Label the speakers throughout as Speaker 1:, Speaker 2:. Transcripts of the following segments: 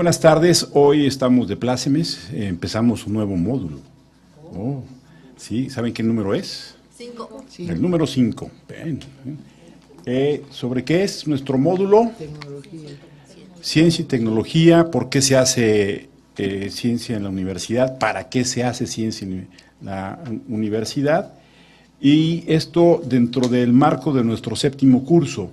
Speaker 1: buenas tardes. Hoy estamos de plácemes, empezamos un nuevo módulo. Oh, ¿sí? ¿Saben qué número es?
Speaker 2: 5.
Speaker 1: El número 5. ¿Sobre qué es nuestro módulo?
Speaker 3: Tecnología.
Speaker 1: Ciencia y tecnología. ¿Por qué se hace ciencia en la universidad? ¿Para qué se hace ciencia en la universidad? Y esto dentro del marco de nuestro 7º curso,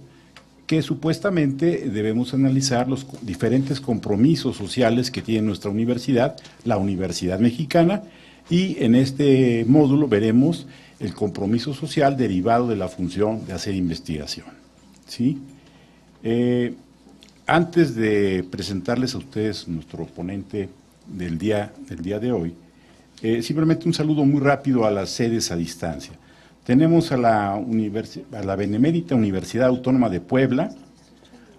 Speaker 1: que supuestamente debemos analizar los diferentes compromisos sociales que tiene nuestra universidad, la Universidad Mexicana, y en este módulo veremos el compromiso social derivado de la función de hacer investigación. ¿Sí? Antes de presentarles a ustedes nuestro ponente del día de hoy, simplemente un saludo muy rápido a las sedes a distancia. Tenemos a la Benemérita Universidad Autónoma de Puebla,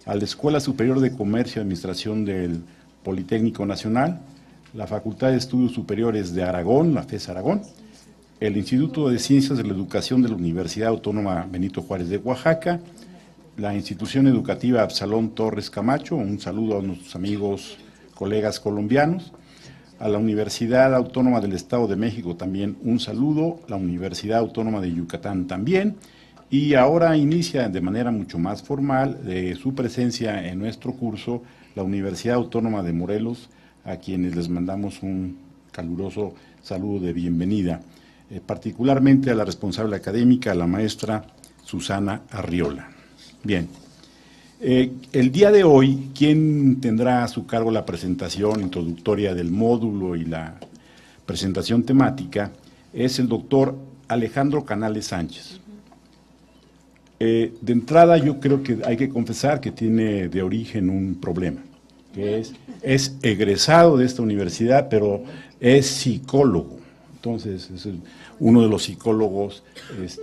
Speaker 1: a la Escuela Superior de Comercio y Administración del Politécnico Nacional, la Facultad de Estudios Superiores de Aragón, la FES Aragón, el Instituto de Ciencias de la Educación de la Universidad Autónoma Benito Juárez de Oaxaca, la Institución Educativa Absalón Torres Camacho, un saludo a nuestros amigos, colegas colombianos, a la Universidad Autónoma del Estado de México también un saludo, la Universidad Autónoma de Yucatán también, y ahora inicia de manera mucho más formal su presencia en nuestro curso la Universidad Autónoma de Morelos, a quienes les mandamos un caluroso saludo de bienvenida, particularmente a la responsable académica, la maestra Susana Arriola. Bien. El día de hoy, ¿quién tendrá a su cargo la presentación introductoria del módulo y la presentación temática? Es el doctor Alejandro Canales Sánchez. De entrada, yo creo que hay que confesar que tiene de origen un problema, que es egresado de esta universidad, pero es psicólogo. Entonces, es uno de los psicólogos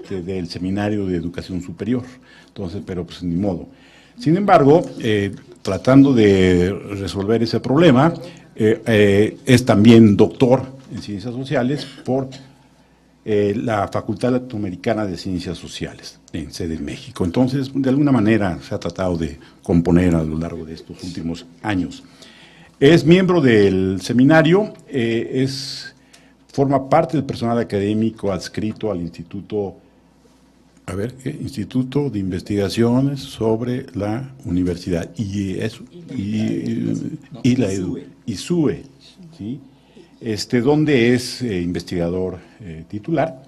Speaker 1: del Seminario de Educación Superior. Entonces, pero pues ni modo. Sin embargo, tratando de resolver ese problema, es también doctor en Ciencias Sociales por la Facultad Latinoamericana de Ciencias Sociales, en sede en México. Entonces, de alguna manera se ha tratado de componer a lo largo de estos últimos años. Es miembro del seminario, forma parte del personal académico adscrito al Instituto de Investigaciones sobre la Universidad, ISUE, ¿sí? Donde es investigador titular.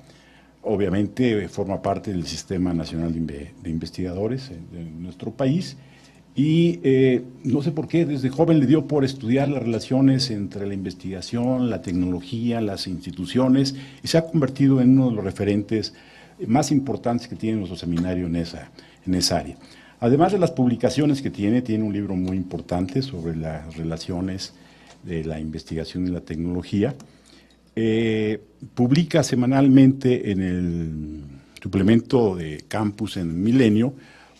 Speaker 1: Obviamente forma parte del Sistema Nacional de Investigadores de nuestro país y no sé por qué, desde joven le dio por estudiar las relaciones entre la investigación, la tecnología, las instituciones y se ha convertido en uno de los referentes más importantes que tiene nuestro seminario en esa área. Además de las publicaciones que tiene un libro muy importante sobre las relaciones de la investigación y la tecnología. Publica semanalmente en el suplemento de Campus en Milenio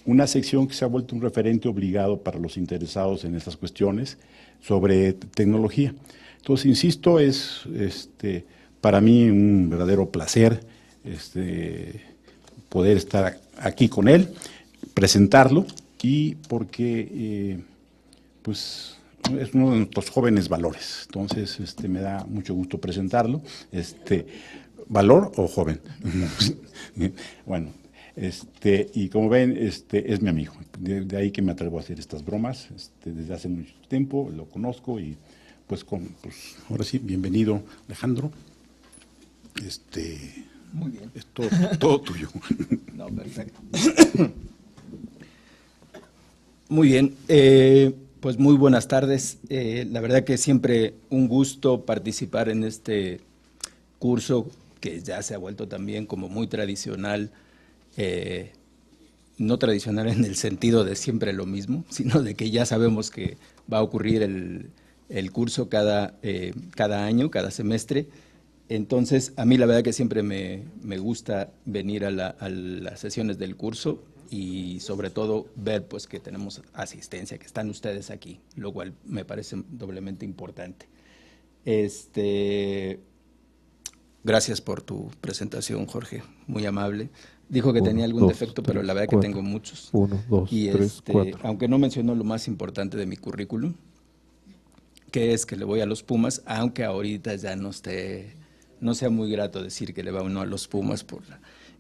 Speaker 1: una sección que se ha vuelto un referente obligado para los interesados en estas cuestiones sobre tecnología. Entonces, insisto, es para mí un verdadero placer poder estar aquí con él, presentarlo, y porque pues es uno de nuestros jóvenes valores. Entonces me da mucho gusto presentarlo. ¿Valor o joven? Bueno, y como ven, es mi amigo. De ahí que me atrevo a hacer estas bromas. Desde hace mucho tiempo lo conozco y pues ahora sí, bienvenido, Alejandro.
Speaker 4: Muy bien.
Speaker 1: Es todo tuyo.
Speaker 4: No, perfecto. Muy bien, pues muy buenas tardes. La verdad que siempre un gusto participar en este curso que ya se ha vuelto también como muy tradicional, no tradicional en el sentido de siempre lo mismo, sino de que ya sabemos que va a ocurrir el curso cada año, cada semestre. Entonces, a mí la verdad que siempre me gusta venir a las sesiones del curso y sobre todo ver pues que tenemos asistencia, que están ustedes aquí, lo cual me parece doblemente importante. Gracias por tu presentación, Jorge, muy amable. Dijo que tenía algún defecto, pero la verdad que tengo muchos.
Speaker 3: 1, 2, 3, 4.
Speaker 4: Aunque no mencionó lo más importante de mi currículum, qué es que le voy a los Pumas, aunque ahorita ya no sea muy grato decir que le va uno a los Pumas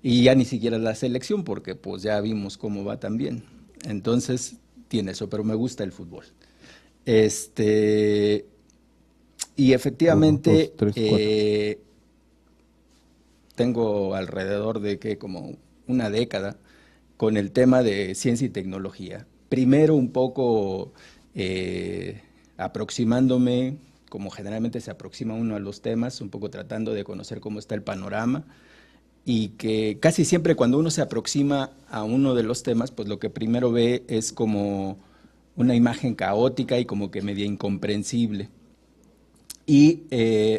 Speaker 4: y ya ni siquiera la selección, porque pues ya vimos cómo va también. Entonces tiene eso, pero me gusta el fútbol. Y efectivamente
Speaker 1: 1, 2, 3, 4.
Speaker 4: Tengo alrededor de como una década con el tema de ciencia y tecnología. Primero un poco aproximándome, como generalmente se aproxima uno a los temas, un poco tratando de conocer cómo está el panorama, y que casi siempre cuando uno se aproxima a uno de los temas, pues lo que primero ve es como una imagen caótica y como que media incomprensible. Y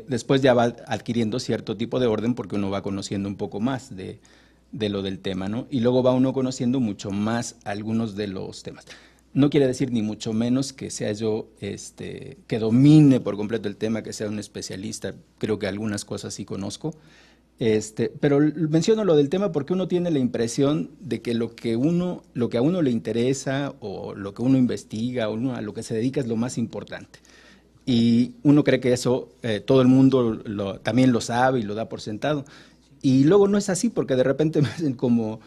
Speaker 4: después ya va adquiriendo cierto tipo de orden porque uno va conociendo un poco más de lo del tema, ¿no? Y luego va uno conociendo mucho más algunos de los temas. No quiere decir ni mucho menos que sea yo, que domine por completo el tema, que sea un especialista. Creo que algunas cosas sí conozco. Pero menciono lo del tema porque uno tiene la impresión de que lo que a uno le interesa o lo que uno investiga o a lo que se dedica es lo más importante. Y uno cree que eso todo el mundo también lo sabe y lo da por sentado. Y luego no es así, porque de repente me hacen como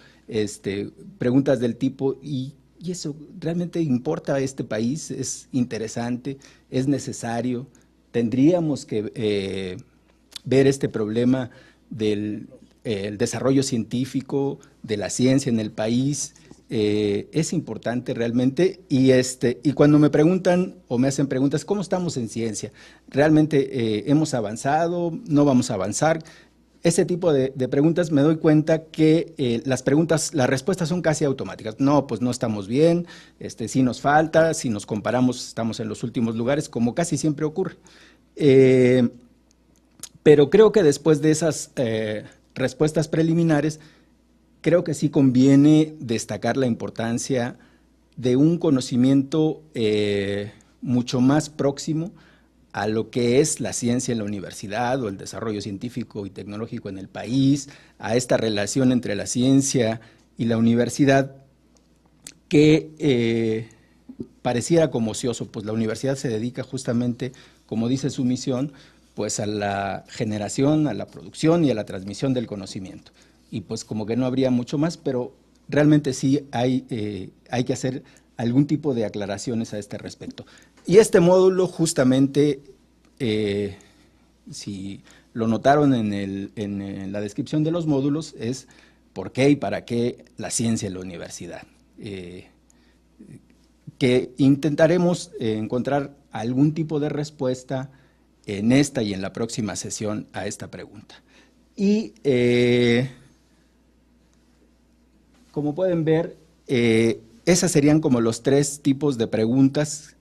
Speaker 4: preguntas del tipo, ¿y eso realmente importa a este país? ¿Es interesante? ¿Es necesario? ¿Tendríamos que ver este problema del el desarrollo científico, de la ciencia en el país? Es importante realmente, y cuando me preguntan o me hacen preguntas, ¿cómo estamos en ciencia? ¿Realmente hemos avanzado? ¿No vamos a avanzar? Ese tipo de preguntas me doy cuenta que las respuestas son casi automáticas. No, pues no estamos bien, sí nos falta, si nos comparamos estamos en los últimos lugares, como casi siempre ocurre. Pero creo que después de esas respuestas preliminares, creo que sí conviene destacar la importancia de un conocimiento mucho más próximo a lo que es la ciencia en la universidad o el desarrollo científico y tecnológico en el país, a esta relación entre la ciencia y la universidad que pareciera como ocioso, pues la universidad se dedica justamente, como dice su misión, pues a la generación, a la producción y a la transmisión del conocimiento. Y pues como que no habría mucho más, pero realmente sí hay que hacer algún tipo de aclaraciones a este respecto. Y este módulo justamente, si lo notaron en la descripción de los módulos, es por qué y para qué la ciencia en la universidad. Que intentaremos encontrar algún tipo de respuesta en esta y en la próxima sesión a esta pregunta. Y como pueden ver, esas serían como los 3 tipos de preguntas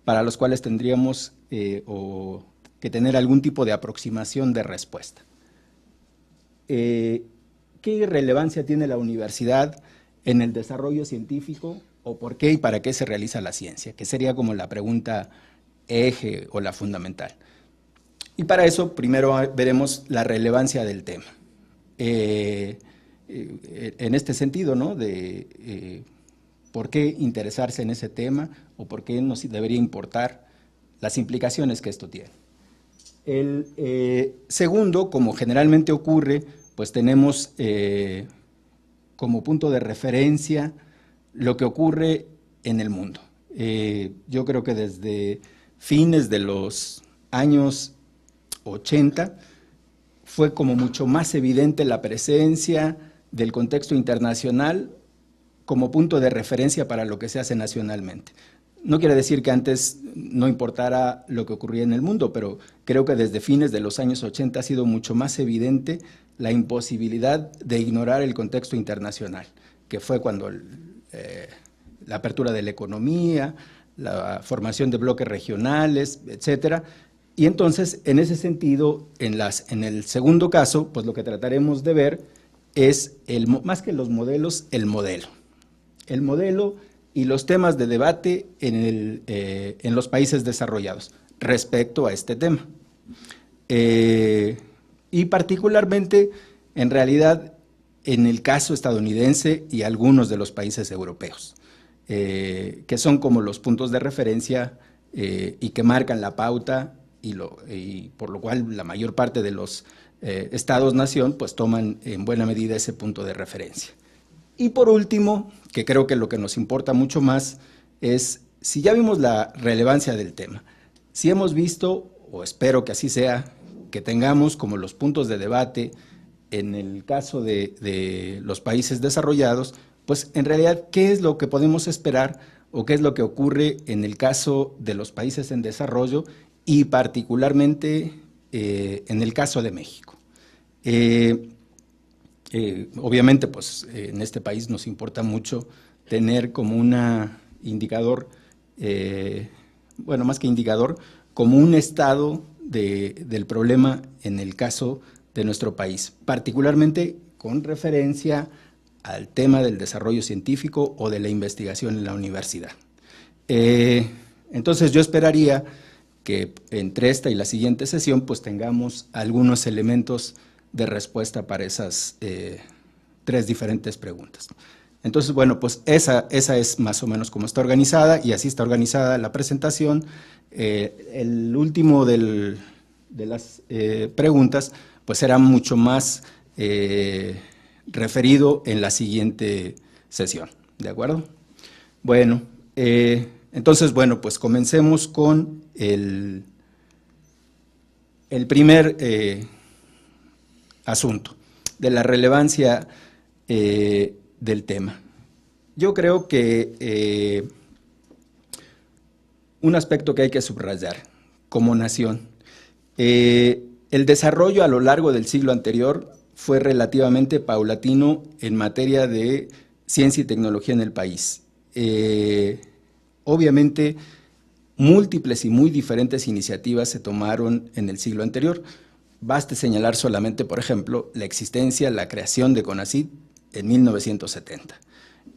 Speaker 4: para los cuales tendríamos que tener algún tipo de aproximación de respuesta. ¿Qué relevancia tiene la universidad en el desarrollo científico o por qué y para qué se realiza la ciencia? Que sería como la pregunta eje o la fundamental. Y para eso primero veremos la relevancia del tema. En este sentido, ¿no? De por qué interesarse en ese tema o por qué nos debería importar las implicaciones que esto tiene. El segundo, como generalmente ocurre, pues tenemos como punto de referencia lo que ocurre en el mundo. Yo creo que desde fines de los años 80 fue como mucho más evidente la presencia del contexto internacional como punto de referencia para lo que se hace nacionalmente. No quiere decir que antes no importara lo que ocurría en el mundo, pero creo que desde fines de los años 80 ha sido mucho más evidente la imposibilidad de ignorar el contexto internacional, que fue cuando la apertura de la economía, la formación de bloques regionales, etcétera. Y entonces, en ese sentido, en el segundo caso, pues lo que trataremos de ver es, más que los modelos, el modelo. El modelo y los temas de debate en los países desarrollados respecto a este tema. Y particularmente, en realidad, en el caso estadounidense y algunos de los países europeos, que son como los puntos de referencia y que marcan la pauta y por lo cual la mayor parte de los estados-nación pues toman en buena medida ese punto de referencia. Y por último, que creo que lo que nos importa mucho más es, si ya vimos la relevancia del tema, si hemos visto, o espero que así sea, que tengamos como los puntos de debate en el caso de los países desarrollados, pues en realidad, ¿qué es lo que podemos esperar o qué es lo que ocurre en el caso de los países en desarrollo y particularmente en el caso de México? Obviamente, pues en este país nos importa mucho tener como un indicador, bueno, más que indicador, como un estado del problema en el caso de nuestro país, particularmente con referencia al tema del desarrollo científico o de la investigación en la universidad. Entonces yo esperaría que entre esta y la siguiente sesión pues tengamos algunos elementos de respuesta para esas 3 diferentes preguntas. Entonces, bueno, pues esa es más o menos como está organizada y así está organizada la presentación. El último de las preguntas pues será mucho más referido en la siguiente sesión, ¿de acuerdo? Bueno, entonces, bueno, pues comencemos con el primer asunto, de la relevancia del tema. Yo creo que un aspecto que hay que subrayar como nación, el desarrollo a lo largo del siglo anterior fue relativamente paulatino en materia de ciencia y tecnología en el país. Obviamente, múltiples y muy diferentes iniciativas se tomaron en el siglo anterior. Baste señalar solamente, por ejemplo, la existencia, la creación de CONACYT en 1970.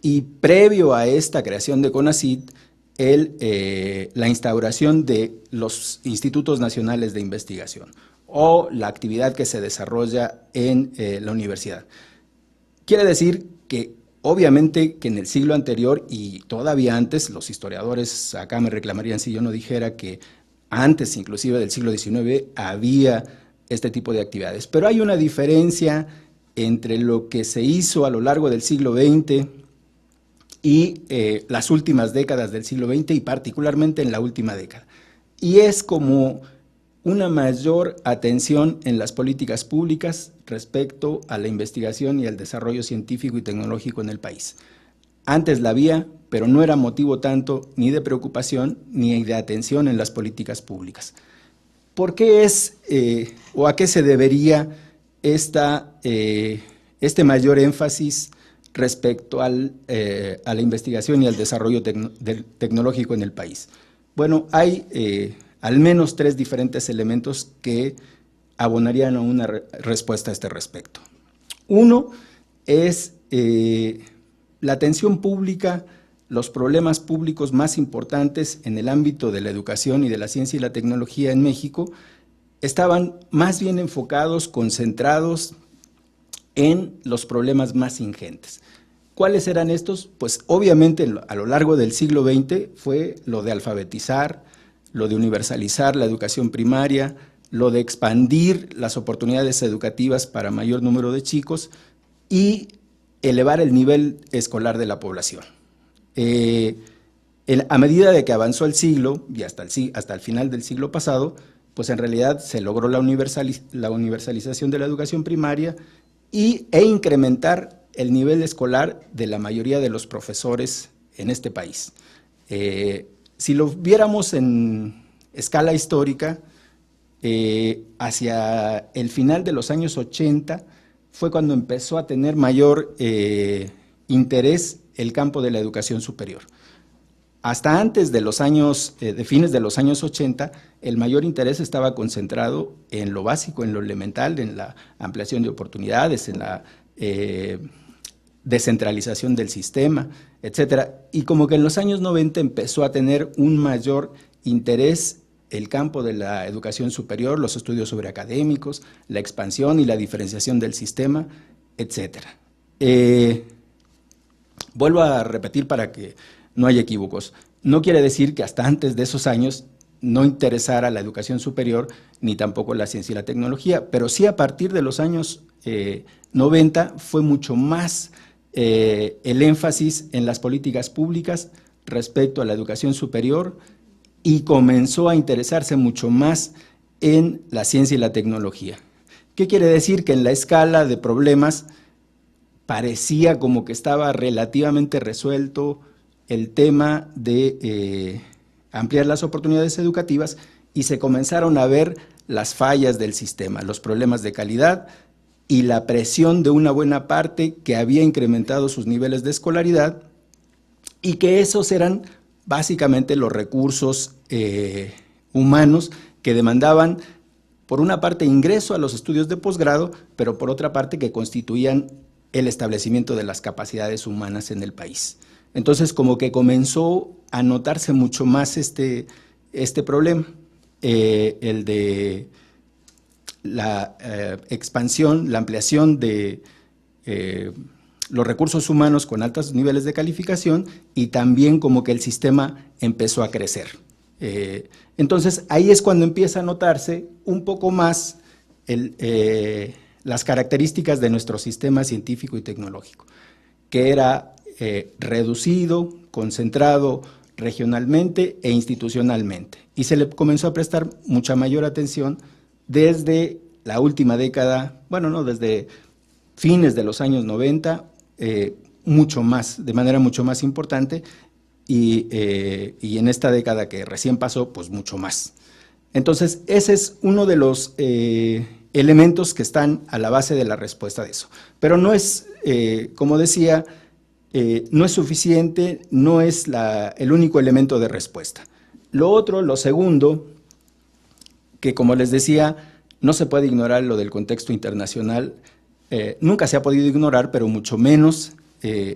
Speaker 4: Y previo a esta creación de CONACYT, la instauración de los Institutos Nacionales de Investigación o la actividad que se desarrolla en la universidad. Quiere decir que obviamente que en el siglo anterior y todavía antes, los historiadores acá me reclamarían si yo no dijera que antes inclusive del siglo XIX había este tipo de actividades. Pero hay una diferencia entre lo que se hizo a lo largo del siglo XX y las últimas décadas del siglo XX y particularmente en la última década. Y es como una mayor atención en las políticas públicas respecto a la investigación y al desarrollo científico y tecnológico en el país. Antes la había, pero no era motivo tanto ni de preocupación ni de atención en las políticas públicas. ¿Por qué es o a qué se debería este mayor énfasis respecto a la investigación y al desarrollo tecnológico en el país? Bueno, hay al menos 3 diferentes elementos que abonarían a una respuesta a este respecto. Uno es la atención pública, los problemas públicos más importantes en el ámbito de la educación y de la ciencia y la tecnología en México estaban más bien enfocados, concentrados en los problemas más ingentes. ¿Cuáles eran estos? Pues obviamente a lo largo del siglo XX fue lo de alfabetizar, lo de universalizar la educación primaria, lo de expandir las oportunidades educativas para mayor número de chicos y elevar el nivel escolar de la población. A medida de que avanzó el siglo y hasta el final del siglo pasado, pues en realidad se logró la universalización de la educación primaria e incrementar el nivel escolar de la mayoría de los profesores en este país. Si lo viéramos en escala histórica, hacia el final de los años 80 fue cuando empezó a tener mayor interés el campo de la educación superior. Hasta antes de los años, de fines de los años 80, el mayor interés estaba concentrado en lo básico, en lo elemental, en la ampliación de oportunidades, en la descentralización del sistema, etcétera. Y como que en los años 90 empezó a tener un mayor interés el campo de la educación superior, los estudios sobre académicos, la expansión y la diferenciación del sistema, etcétera. Vuelvo a repetir para que no haya equívocos. No quiere decir que hasta antes de esos años no interesara la educación superior, ni tampoco la ciencia y la tecnología, pero sí a partir de los años 90 fue mucho más el énfasis en las políticas públicas respecto a la educación superior y comenzó a interesarse mucho más en la ciencia y la tecnología. ¿Qué quiere decir? Que en la escala de problemas parecía como que estaba relativamente resuelto el tema de ampliar las oportunidades educativas y se comenzaron a ver las fallas del sistema, los problemas de calidad y la presión de una buena parte que había incrementado sus niveles de escolaridad y que esos eran básicamente los recursos humanos que demandaban, por una parte, ingreso a los estudios de posgrado, pero por otra parte que constituían el establecimiento de las capacidades humanas en el país. Entonces, como que comenzó a notarse mucho más este problema, el de la expansión, la ampliación de los recursos humanos con altos niveles de calificación y también como que el sistema empezó a crecer. Entonces, ahí es cuando empieza a notarse un poco más las características de nuestro sistema científico y tecnológico, que era reducido, concentrado regionalmente e institucionalmente. Y se le comenzó a prestar mucha mayor atención desde la última década, bueno, no, desde fines de los años 90, mucho más, de manera mucho más importante, y en esta década que recién pasó, pues mucho más. Entonces, ese es uno de los elementos que están a la base de la respuesta de eso. Pero no es, como decía, no es suficiente, no es el único elemento de respuesta. Lo otro, lo segundo, que como les decía, no se puede ignorar lo del contexto internacional, nunca se ha podido ignorar, pero mucho menos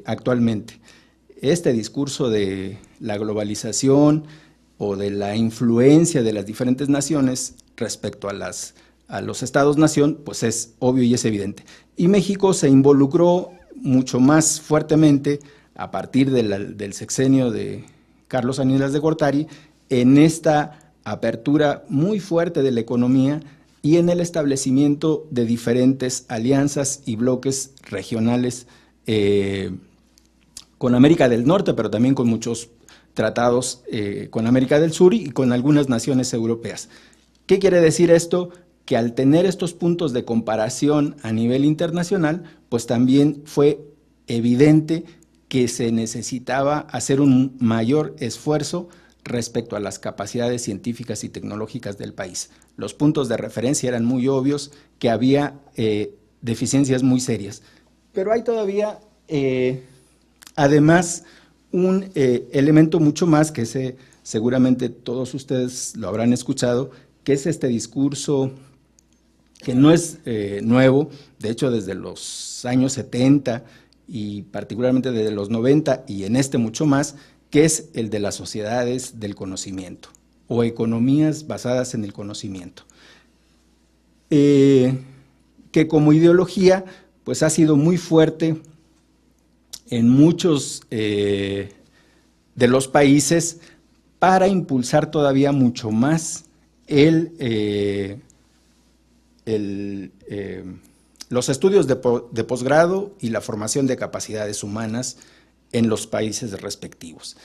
Speaker 4: actualmente. Este discurso de la globalización o de la influencia de las diferentes naciones respecto a los estados-nación, pues es obvio y es evidente. Y México se involucró mucho más fuertemente a partir del sexenio de Carlos Salinas de Gortari en esta apertura muy fuerte de la economía y en el establecimiento de diferentes alianzas y bloques regionales con América del Norte, pero también con muchos tratados con América del Sur y con algunas naciones europeas. ¿Qué quiere decir esto? Que al tener estos puntos de comparación a nivel internacional, pues también fue evidente que se necesitaba hacer un mayor esfuerzo respecto a las capacidades científicas y tecnológicas del país. Los puntos de referencia eran muy obvios, que había deficiencias muy serias. Pero hay todavía, además, un elemento mucho más que seguramente todos ustedes lo habrán escuchado, que es este discurso que no es nuevo, de hecho desde los años 70 y particularmente desde los 90 y en mucho más, que es el de las sociedades del conocimiento o economías basadas en el conocimiento, que como ideología pues ha sido muy fuerte en muchos de los países para impulsar todavía mucho más los estudios de posgrado y la formación de capacidades humanas en los países respectivos.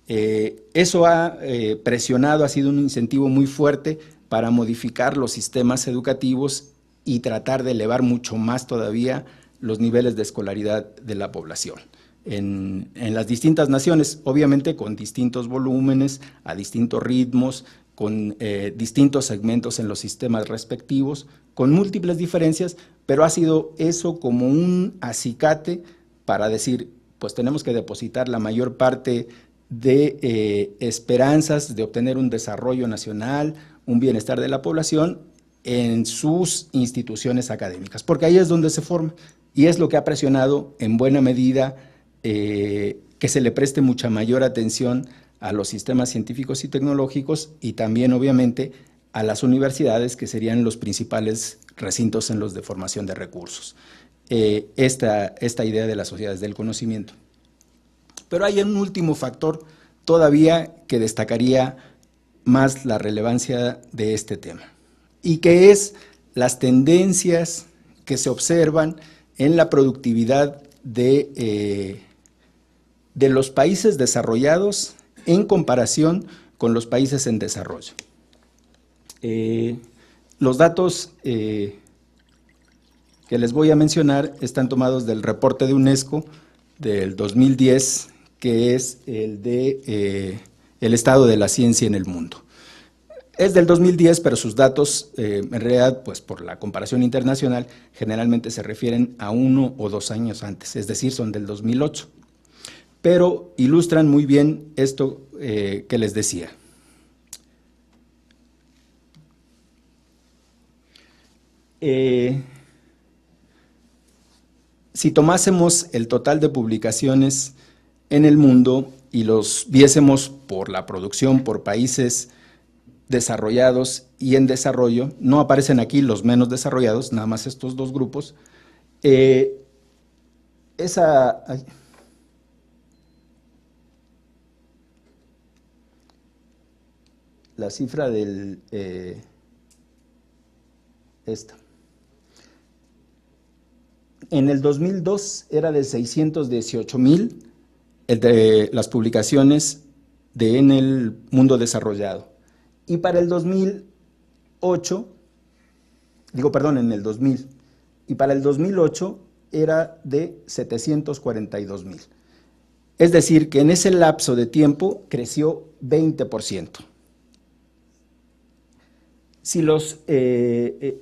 Speaker 4: Eso ha presionado, ha sido un incentivo muy fuerte para modificar los sistemas educativos y tratar de elevar mucho más todavía los niveles de escolaridad de la población. En las distintas naciones, obviamente con distintos volúmenes, a distintos ritmos, con distintos segmentos en los sistemas respectivos, con múltiples diferencias, pero ha sido eso como un acicate para decir, pues tenemos que depositar la mayor parte de esperanzas de obtener un desarrollo nacional, un bienestar de la población en sus instituciones académicas, porque ahí es donde se forma y es lo que ha presionado en buena medida que se le preste mucha mayor atención a los sistemas científicos y tecnológicos y también, obviamente, a las universidades, que serían los principales recintos en los de formación de recursos. Esta idea de las sociedades del conocimiento. Pero hay un último factor todavía que destacaría más la relevancia de este tema, y que es las tendencias que se observan en la productividad de los países desarrollados en comparación con los países en desarrollo. Los datos que les voy a mencionar están tomados del reporte de UNESCO del 2010, que es el de el estado de la ciencia en el mundo. Es del 2010, pero sus datos, en realidad, pues por la comparación internacional, generalmente se refieren a 1 o 2 años antes, es decir, son del 2008. Pero ilustran muy bien esto que les decía. Si tomásemos el total de publicaciones en el mundo y los viésemos por la producción, por países desarrollados y en desarrollo, no aparecen aquí los menos desarrollados, nada más estos dos grupos, la cifra del esta. En el 2002 era de 618,000 de las publicaciones en el mundo desarrollado. Y para el 2008, en el 2000, y para el 2008 era de 742,000. Es decir, que en ese lapso de tiempo creció 20%. Si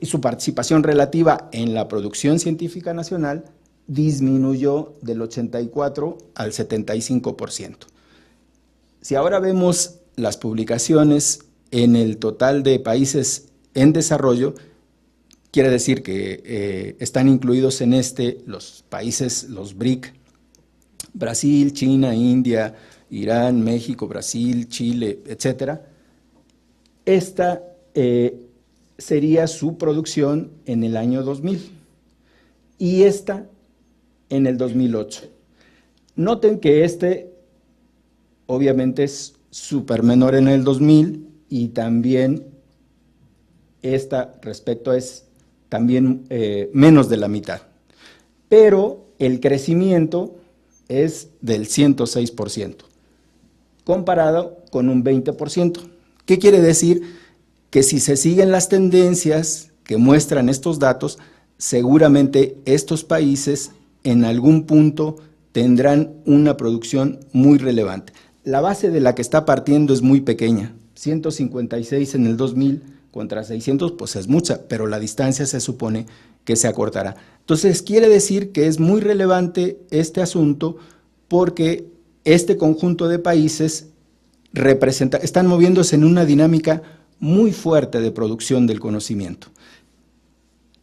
Speaker 4: su participación relativa en la producción científica nacional disminuyó del 84 al 75%. Si ahora vemos las publicaciones en el total de países en desarrollo, quiere decir que están incluidos en los países, los BRIC, Brasil, China, India, Irán, México, Brasil, Chile, etcétera. Esta sería su producción en el año 2000 y esta en el 2008. Noten que obviamente es súper menor en el 2000 y también esta respecto es también menos de la mitad. Pero el crecimiento es del 106%, comparado con un 20%. ¿Qué quiere decir? Que si se siguen las tendencias que muestran estos datos, seguramente estos países en algún punto tendrán una producción muy relevante. La base de la que está partiendo es muy pequeña, 156 en el 2000 contra 600, pues es mucha, pero la distancia se supone que se acortará. Entonces, quiere decir que es muy relevante este asunto porque este conjunto de países están moviéndose en una dinámica muy fuerte de producción del conocimiento.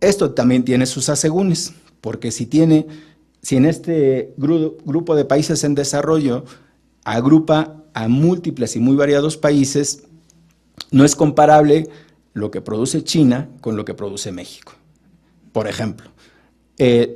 Speaker 4: Esto también tiene sus asegúnes, porque si en este grupo de países en desarrollo agrupa a múltiples y muy variados países, no es comparable lo que produce China con lo que produce México, por ejemplo.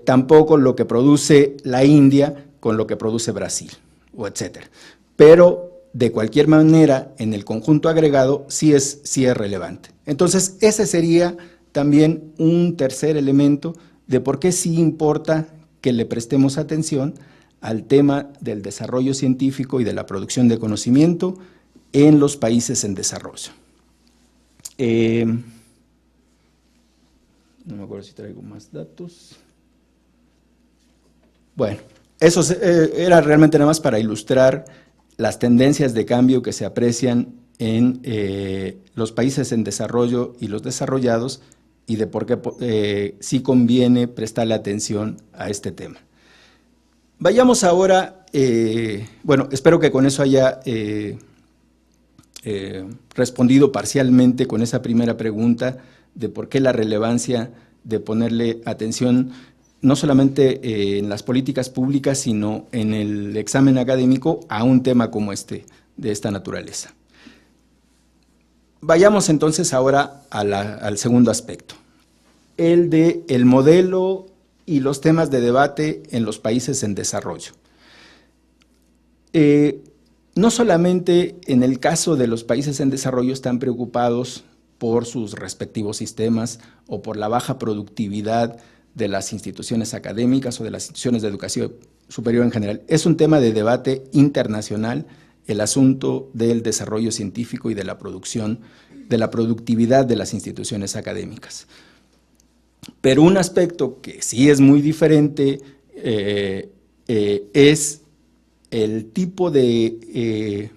Speaker 4: Tampoco lo que produce la India con lo que produce Brasil, o etcétera. Pero de cualquier manera, en el conjunto agregado sí es relevante. Entonces, ese sería también un tercer elemento de por qué sí importa que le prestemos atención al tema del desarrollo científico y de la producción de conocimiento en los países en desarrollo. No me acuerdo si traigo más datos. Bueno, eso era realmente nada más para ilustrar las tendencias de cambio que se aprecian en los países en desarrollo y los desarrollados y de por qué sí conviene prestarle atención a este tema. Vayamos ahora, espero que con eso haya respondido parcialmente con esa primera pregunta de por qué la relevancia de ponerle atención no solamente en las políticas públicas, sino en el examen académico a un tema como de esta naturaleza. Vayamos entonces ahora al segundo aspecto, el de el modelo y los temas de debate en los países en desarrollo. no solamente en el caso de los países en desarrollo están preocupados por sus respectivos sistemas o por la baja productividad de las instituciones académicas o de las instituciones de educación superior en general. Es un tema de debate internacional el asunto del desarrollo científico y de la producción, de la productividad de las instituciones académicas. Pero un aspecto que sí es muy diferente es el tipo de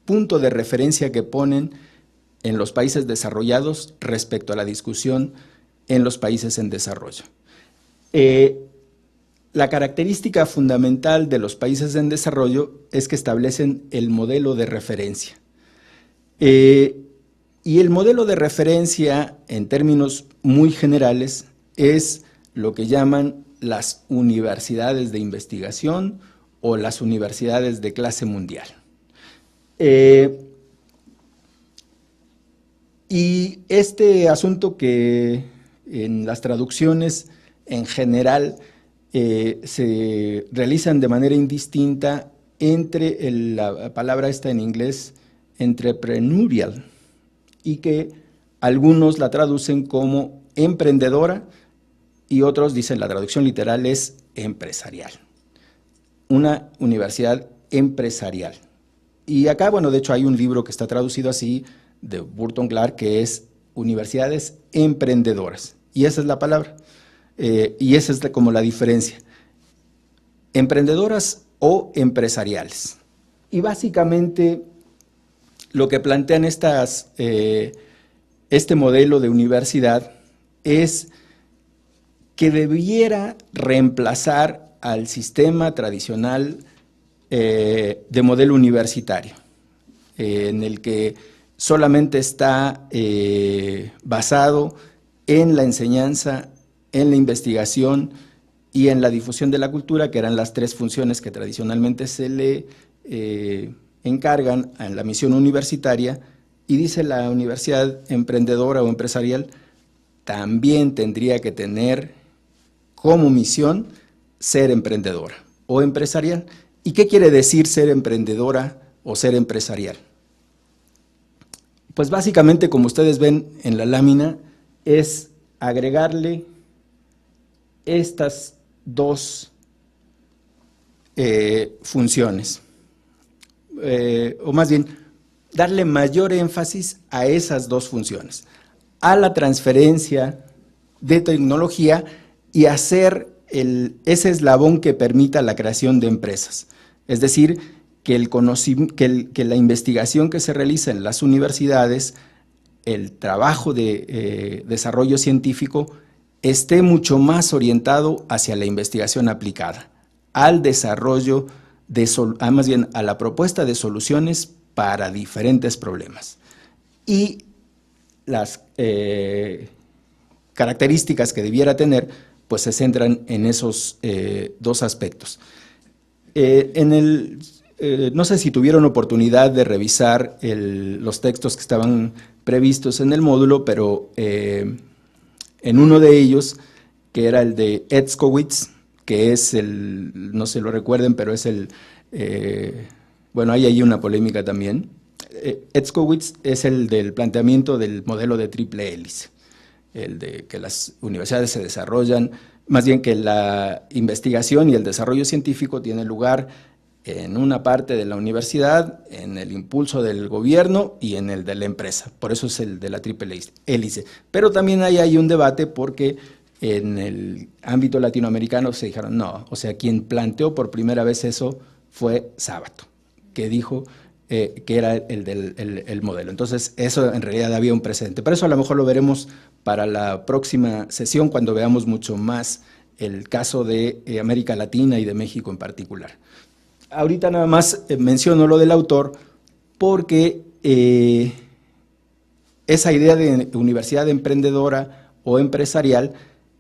Speaker 4: punto de referencia que ponen en los países desarrollados respecto a la discusión en los países en desarrollo. La característica fundamental de los países en desarrollo es que establecen el modelo de referencia. Y el modelo de referencia, en términos muy generales, es lo que llaman las universidades de investigación o las universidades de clase mundial. Y este asunto que en las traducciones en general se realizan de manera indistinta entre la palabra esta en inglés, entrepreneurial, y que algunos la traducen como emprendedora y otros dicen la traducción literal es empresarial. Una universidad empresarial. Y acá, bueno, de hecho hay un libro que está traducido así de Burton Clark que es Universidades Emprendedoras. Y esa es la palabra. Y esa es como la diferencia. Emprendedoras o empresariales. Y básicamente lo que plantean este modelo de universidad es que debiera reemplazar al sistema tradicional de modelo universitario, en el que solamente está basado en la enseñanza, en la investigación y en la difusión de la cultura, que eran las tres funciones que tradicionalmente se le encargan en la misión universitaria, y dice la universidad emprendedora o empresarial también tendría que tener como misión ser emprendedora o empresarial. ¿Y qué quiere decir ser emprendedora o ser empresarial? Pues básicamente, como ustedes ven en la lámina, es agregarle estas dos funciones, o más bien, darle mayor énfasis a esas dos funciones, a la transferencia de tecnología y hacer ese eslabón que permita la creación de empresas. Es decir, que la investigación que se realiza en las universidades, el trabajo de desarrollo científico, esté mucho más orientado hacia la investigación aplicada, al desarrollo, más bien a la propuesta de soluciones para diferentes problemas. Y las características que debiera tener, pues se centran en esos dos aspectos. No sé si tuvieron oportunidad de revisar los textos que estaban previstos en el módulo, pero en uno de ellos, que era el de Etzkowitz, que es no se lo recuerden, pero es bueno, hay ahí una polémica también. Etzkowitz es el del planteamiento del modelo de triple hélice, el de que las universidades se desarrollan, más bien que la investigación y el desarrollo científico tiene lugar en una parte de la universidad, en el impulso del gobierno y en el de la empresa. Por eso es el de la triple hélice. Pero también hay un debate porque en el ámbito latinoamericano se dijeron no, o sea, quien planteó por primera vez eso fue Sábato, que dijo que era el modelo. Entonces, eso en realidad había un precedente. Pero eso a lo mejor lo veremos para la próxima sesión, cuando veamos mucho más el caso de América Latina y de México en particular. Ahorita nada más menciono lo del autor porque esa idea de universidad emprendedora o empresarial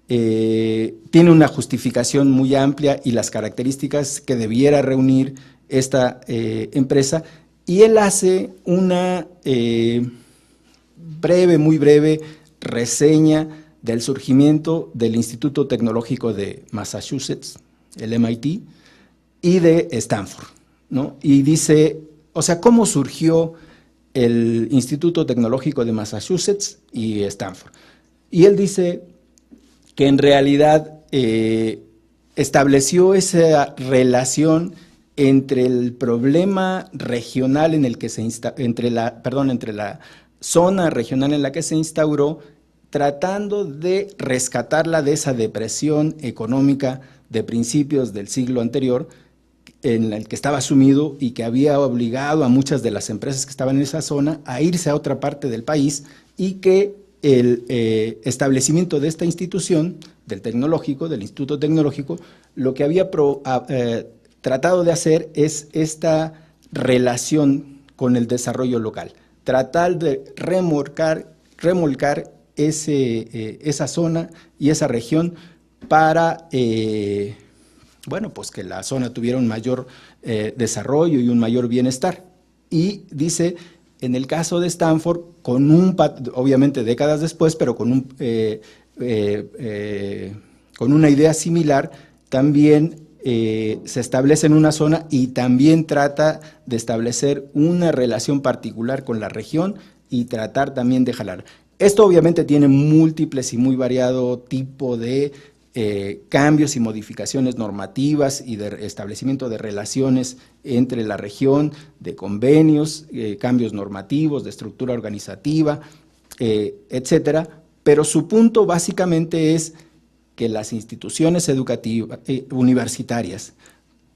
Speaker 4: tiene una justificación muy amplia y las características que debiera reunir esta empresa, y él hace una muy breve reseña del surgimiento del Instituto Tecnológico de Massachusetts, el MIT, y de Stanford. ¿no? Y dice, o sea, ¿cómo surgió el Instituto Tecnológico de Massachusetts y Stanford? Y él dice que en realidad estableció esa relación entre el problema regional en el que entre la zona regional en la que se instauró, tratando de rescatarla de esa depresión económica de principios del siglo anterior, en el que estaba sumido y que había obligado a muchas de las empresas que estaban en esa zona a irse a otra parte del país, y que el establecimiento de esta institución, del tecnológico, del Instituto Tecnológico, lo que había tratado de hacer es esta relación con el desarrollo local, tratar de remolcar esa zona y esa región para, bueno, pues que la zona tuviera un mayor desarrollo y un mayor bienestar. Y dice, en el caso de Stanford, obviamente décadas después, pero con una idea similar, también se establece en una zona y también trata de establecer una relación particular con la región y tratar también de jalar. Esto obviamente tiene múltiples y muy variado tipo de cambios y modificaciones normativas y de establecimiento de relaciones entre la región, de convenios, cambios normativos, de estructura organizativa, etcétera, pero su punto básicamente es que las instituciones educativas, universitarias,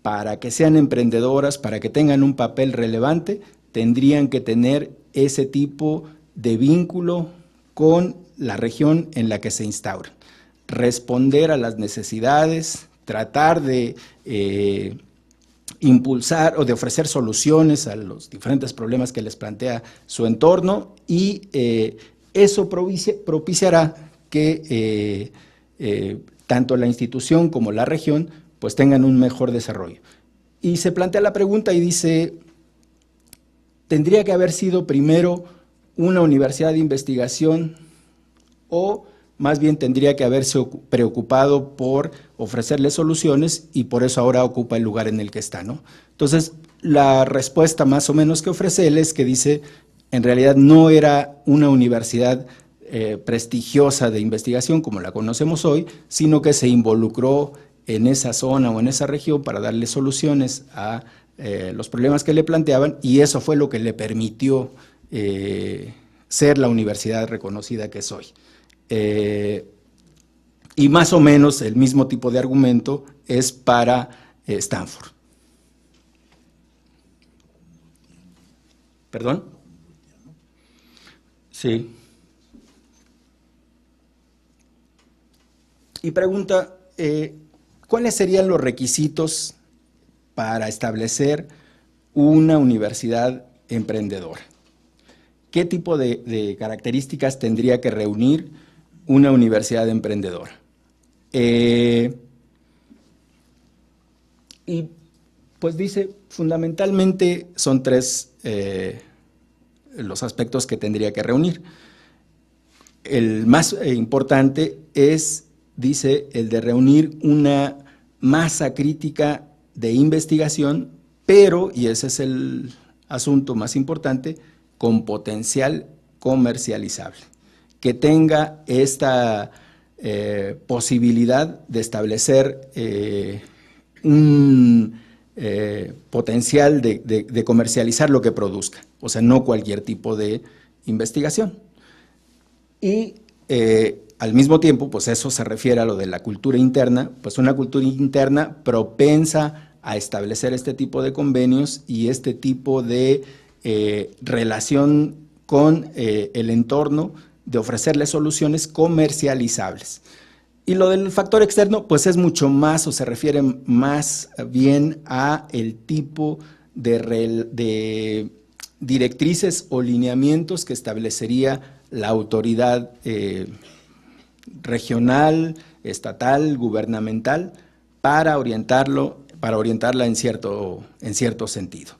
Speaker 4: para que sean emprendedoras, para que tengan un papel relevante, tendrían que tener ese tipo de vínculo con la región en la que se instauran. Responder a las necesidades, tratar de impulsar o de ofrecer soluciones a los diferentes problemas que les plantea su entorno, y eso propiciará que tanto la institución como la región pues tengan un mejor desarrollo. Y se plantea la pregunta y dice, ¿tendría que haber sido primero una universidad de investigación, o más bien tendría que haberse preocupado por ofrecerle soluciones y por eso ahora ocupa el lugar en el que está, ¿no? Entonces, la respuesta más o menos que ofrece él es que dice, en realidad no era una universidad prestigiosa de investigación como la conocemos hoy, sino que se involucró en esa zona o en esa región para darle soluciones a los problemas que le planteaban, y eso fue lo que le permitió ser la universidad reconocida que es hoy. Y más o menos el mismo tipo de argumento es para Stanford. ¿Perdón? Sí. Y pregunta, ¿cuáles serían los requisitos para establecer una universidad emprendedora? ¿Qué tipo de características tendría que reunir una universidad emprendedora? Y pues dice, fundamentalmente son tres los aspectos que tendría que reunir. El más importante es, dice, el de reunir una masa crítica de investigación, pero, y ese es el asunto más importante, con potencial comercializable, que tenga esta posibilidad de establecer un potencial de comercializar lo que produzca, o sea, no cualquier tipo de investigación. Y al mismo tiempo, pues eso se refiere a lo de la cultura interna, pues una cultura interna propensa a establecer este tipo de convenios y este tipo de relación con el entorno, de ofrecerle soluciones comercializables. Y lo del factor externo, pues es mucho más, o se refiere más bien a el tipo de directrices o lineamientos que establecería la autoridad regional, estatal, gubernamental, para orientarla en cierto sentido.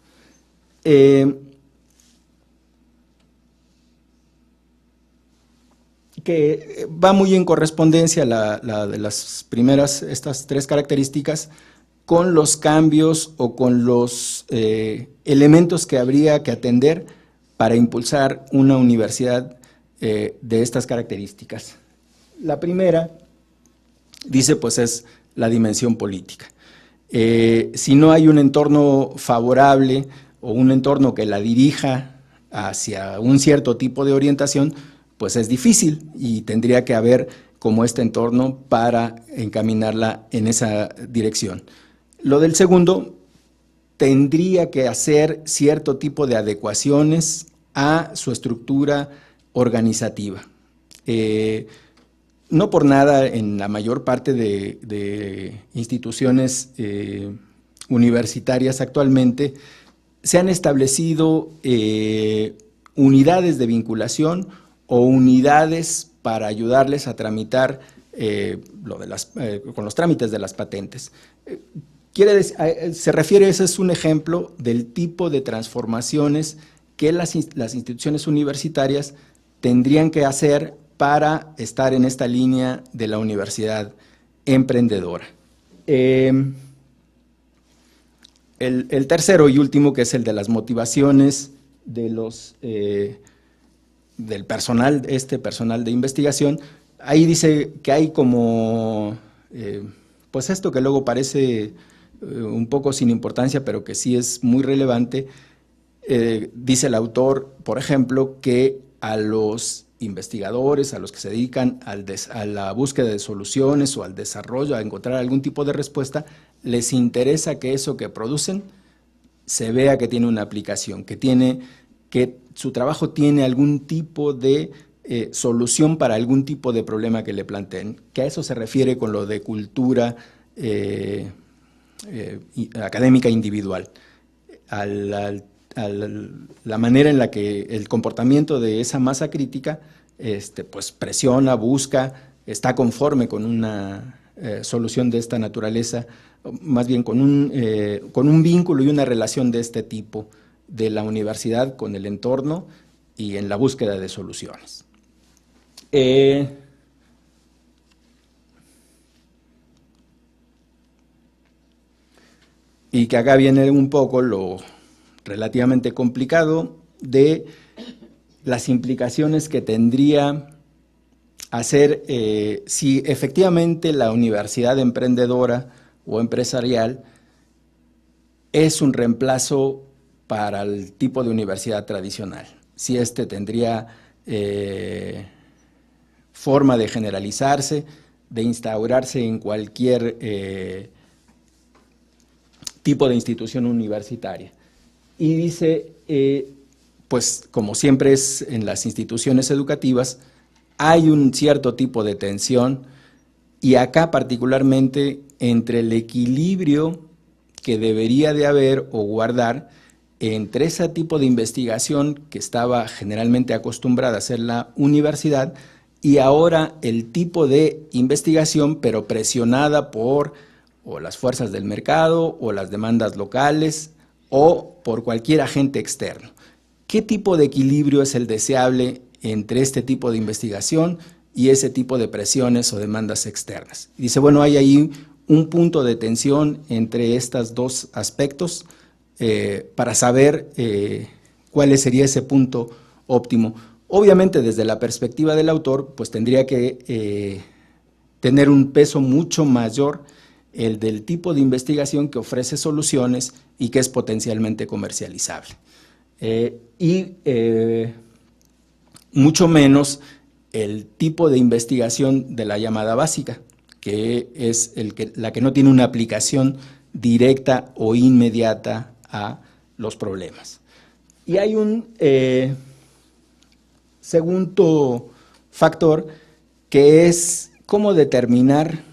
Speaker 4: Que va muy en correspondencia la de las primeras, estas tres características, con los cambios o con los elementos que habría que atender para impulsar una universidad de estas características. La primera, dice, pues es la dimensión política. Si no hay un entorno favorable o un entorno que la dirija hacia un cierto tipo de orientación, pues es difícil y tendría que haber como este entorno para encaminarla en esa dirección. Lo del segundo, tendría que hacer cierto tipo de adecuaciones a su estructura organizativa. No por nada en la mayor parte de instituciones universitarias actualmente se han establecido unidades de vinculación o unidades para ayudarles a tramitar con los trámites de las patentes. Se refiere, ese es un ejemplo del tipo de transformaciones que las instituciones universitarias tendrían que hacer para estar en esta línea de la universidad emprendedora. El tercero y último, que es el de las motivaciones de del personal, personal de investigación, ahí dice que hay como, pues esto que luego parece un poco sin importancia, pero que sí es muy relevante. Dice el autor, por ejemplo, que a los investigadores, a los que se dedican a la búsqueda de soluciones o al desarrollo, a encontrar algún tipo de respuesta, les interesa que eso que producen se vea que tiene una aplicación, que su trabajo tiene algún tipo de solución para algún tipo de problema que le planteen, que a eso se refiere con lo de cultura académica individual, la manera en la que el comportamiento de esa masa crítica pues presiona, busca, está conforme con una solución de esta naturaleza, más bien con un vínculo y una relación de este tipo de la universidad con el entorno y en la búsqueda de soluciones. Y que acá viene un poco lo relativamente complicado de las implicaciones que tendría hacer si efectivamente la universidad emprendedora o empresarial es un reemplazo para el tipo de universidad tradicional. Si tendría forma de generalizarse, de instaurarse en cualquier tipo de institución universitaria. Y dice, pues como siempre es en las instituciones educativas, hay un cierto tipo de tensión, y acá particularmente entre el equilibrio que debería de haber o guardar entre ese tipo de investigación que estaba generalmente acostumbrada a hacer la universidad y ahora el tipo de investigación pero presionada por o las fuerzas del mercado o las demandas locales o por cualquier agente externo. ¿Qué tipo de equilibrio es el deseable entre este tipo de investigación y ese tipo de presiones o demandas externas? Y dice, bueno, hay ahí un punto de tensión entre estos dos aspectos para saber cuál sería ese punto óptimo. Obviamente, desde la perspectiva del autor, pues tendría que tener un peso mucho mayor el del tipo de investigación que ofrece soluciones y que es potencialmente comercializable. Mucho menos el tipo de investigación de la llamada básica, que es la que no tiene una aplicación directa o inmediata a los problemas. Y hay un segundo factor que es cómo determinar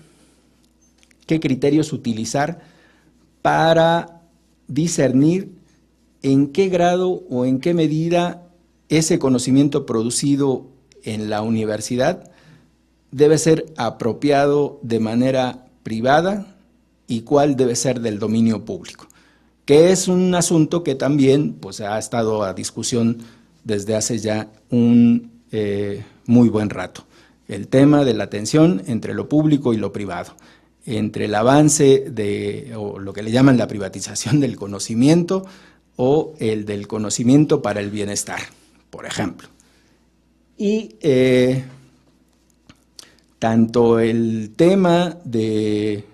Speaker 4: qué criterios utilizar para discernir en qué grado o en qué medida ese conocimiento producido en la universidad debe ser apropiado de manera privada y cuál debe ser del dominio público, que es un asunto que también pues, ha estado a discusión desde hace ya un muy buen rato. El tema de la tensión entre lo público y lo privado. entre el avance o lo que le llaman la privatización del conocimiento o el del conocimiento para el bienestar, por ejemplo. Y tanto el tema de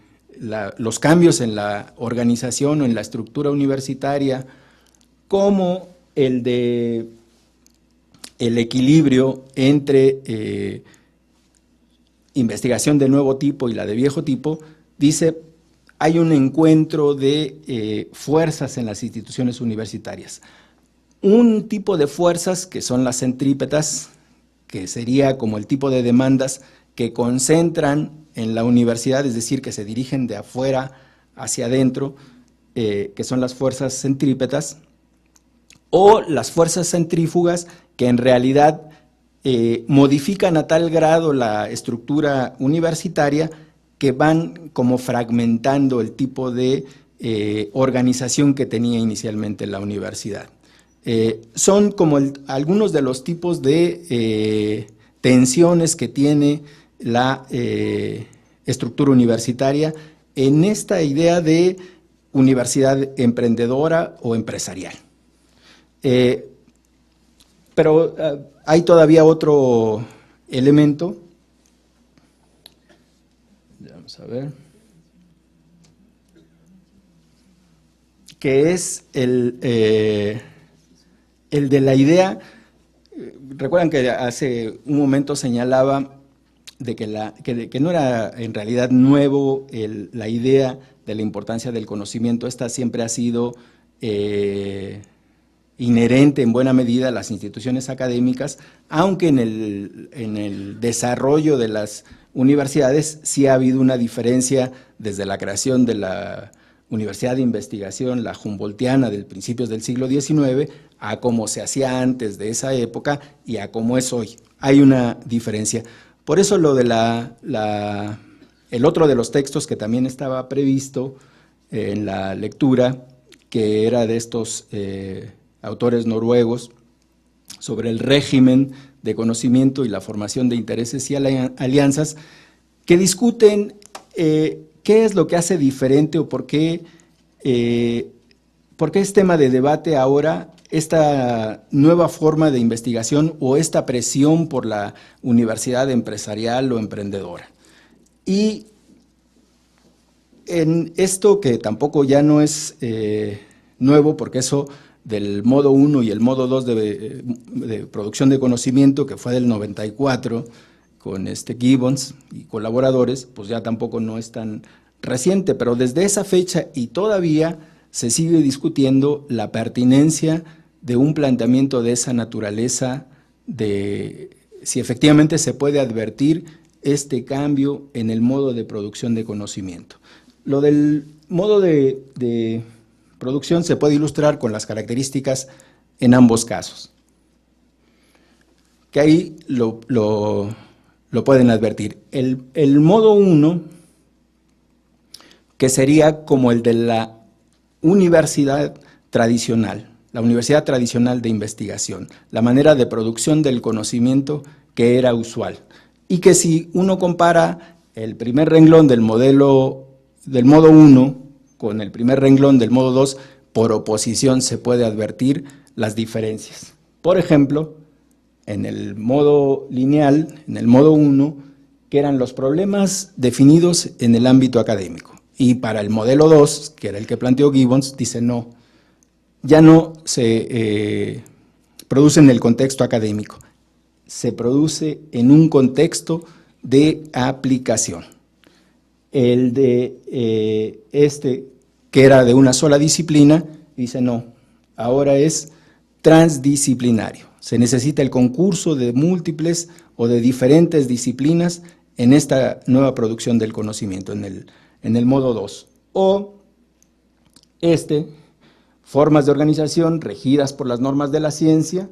Speaker 4: los cambios en la organización o en la estructura universitaria, como el de el equilibrio entre investigación de nuevo tipo y la de viejo tipo, dice, hay un encuentro de fuerzas en las instituciones universitarias. Un tipo de fuerzas que son las centrípetas, que sería como el tipo de demandas que concentran en la universidad, es decir, que se dirigen de afuera hacia adentro, que son las fuerzas centrípetas, o las fuerzas centrífugas, que en realidad modifican a tal grado la estructura universitaria que van como fragmentando el tipo de organización que tenía inicialmente la universidad. Son como algunos de los tipos de tensiones que tiene la estructura universitaria en esta idea de universidad emprendedora o empresarial. Pero hay todavía otro elemento. Vamos a ver. Que es el de la idea. Recuerdan que hace un momento señalaba de que no era en realidad nuevo la idea de la importancia del conocimiento. Esta siempre ha sido inherente en buena medida a las instituciones académicas, aunque en el desarrollo de las universidades sí ha habido una diferencia desde la creación de la Universidad de Investigación, la Humboldtiana, del principios del siglo XIX, a cómo se hacía antes de esa época y a cómo es hoy. Hay una diferencia. Por eso lo de el otro de los textos que también estaba previsto en la lectura, que era de estos autores noruegos, sobre el régimen de conocimiento y la formación de intereses y alianzas, que discuten qué es lo que hace diferente o por qué es tema de debate ahora esta nueva forma de investigación o esta presión por la universidad empresarial o emprendedora. Y en esto, que tampoco ya no es nuevo, porque eso del modo 1 y el modo 2 de producción de conocimiento, que fue del 94, con Gibbons y colaboradores, pues ya tampoco no es tan reciente, pero desde esa fecha y todavía se sigue discutiendo la pertinencia de un planteamiento de esa naturaleza, de si efectivamente se puede advertir este cambio en el modo de producción de conocimiento. Lo del modo de producción se puede ilustrar con las características en ambos casos, que ahí lo pueden advertir. El modo 1, que sería como el de la universidad tradicional, la universidad tradicional de investigación, la manera de producción del conocimiento que era usual, y que si uno compara el primer renglón del modo 1 con el primer renglón del modo 2, por oposición se puede advertir las diferencias. Por ejemplo, en el modo lineal, en el modo 1, que eran los problemas definidos en el ámbito académico. Y para el modelo 2, que era el que planteó Gibbons, dice no, ya no se produce en el contexto académico, se produce en un contexto de aplicación. El de que era de una sola disciplina, dice no, ahora es transdisciplinario. Se necesita el concurso de múltiples o de diferentes disciplinas en esta nueva producción del conocimiento, en el modo 2. O formas de organización regidas por las normas de la ciencia,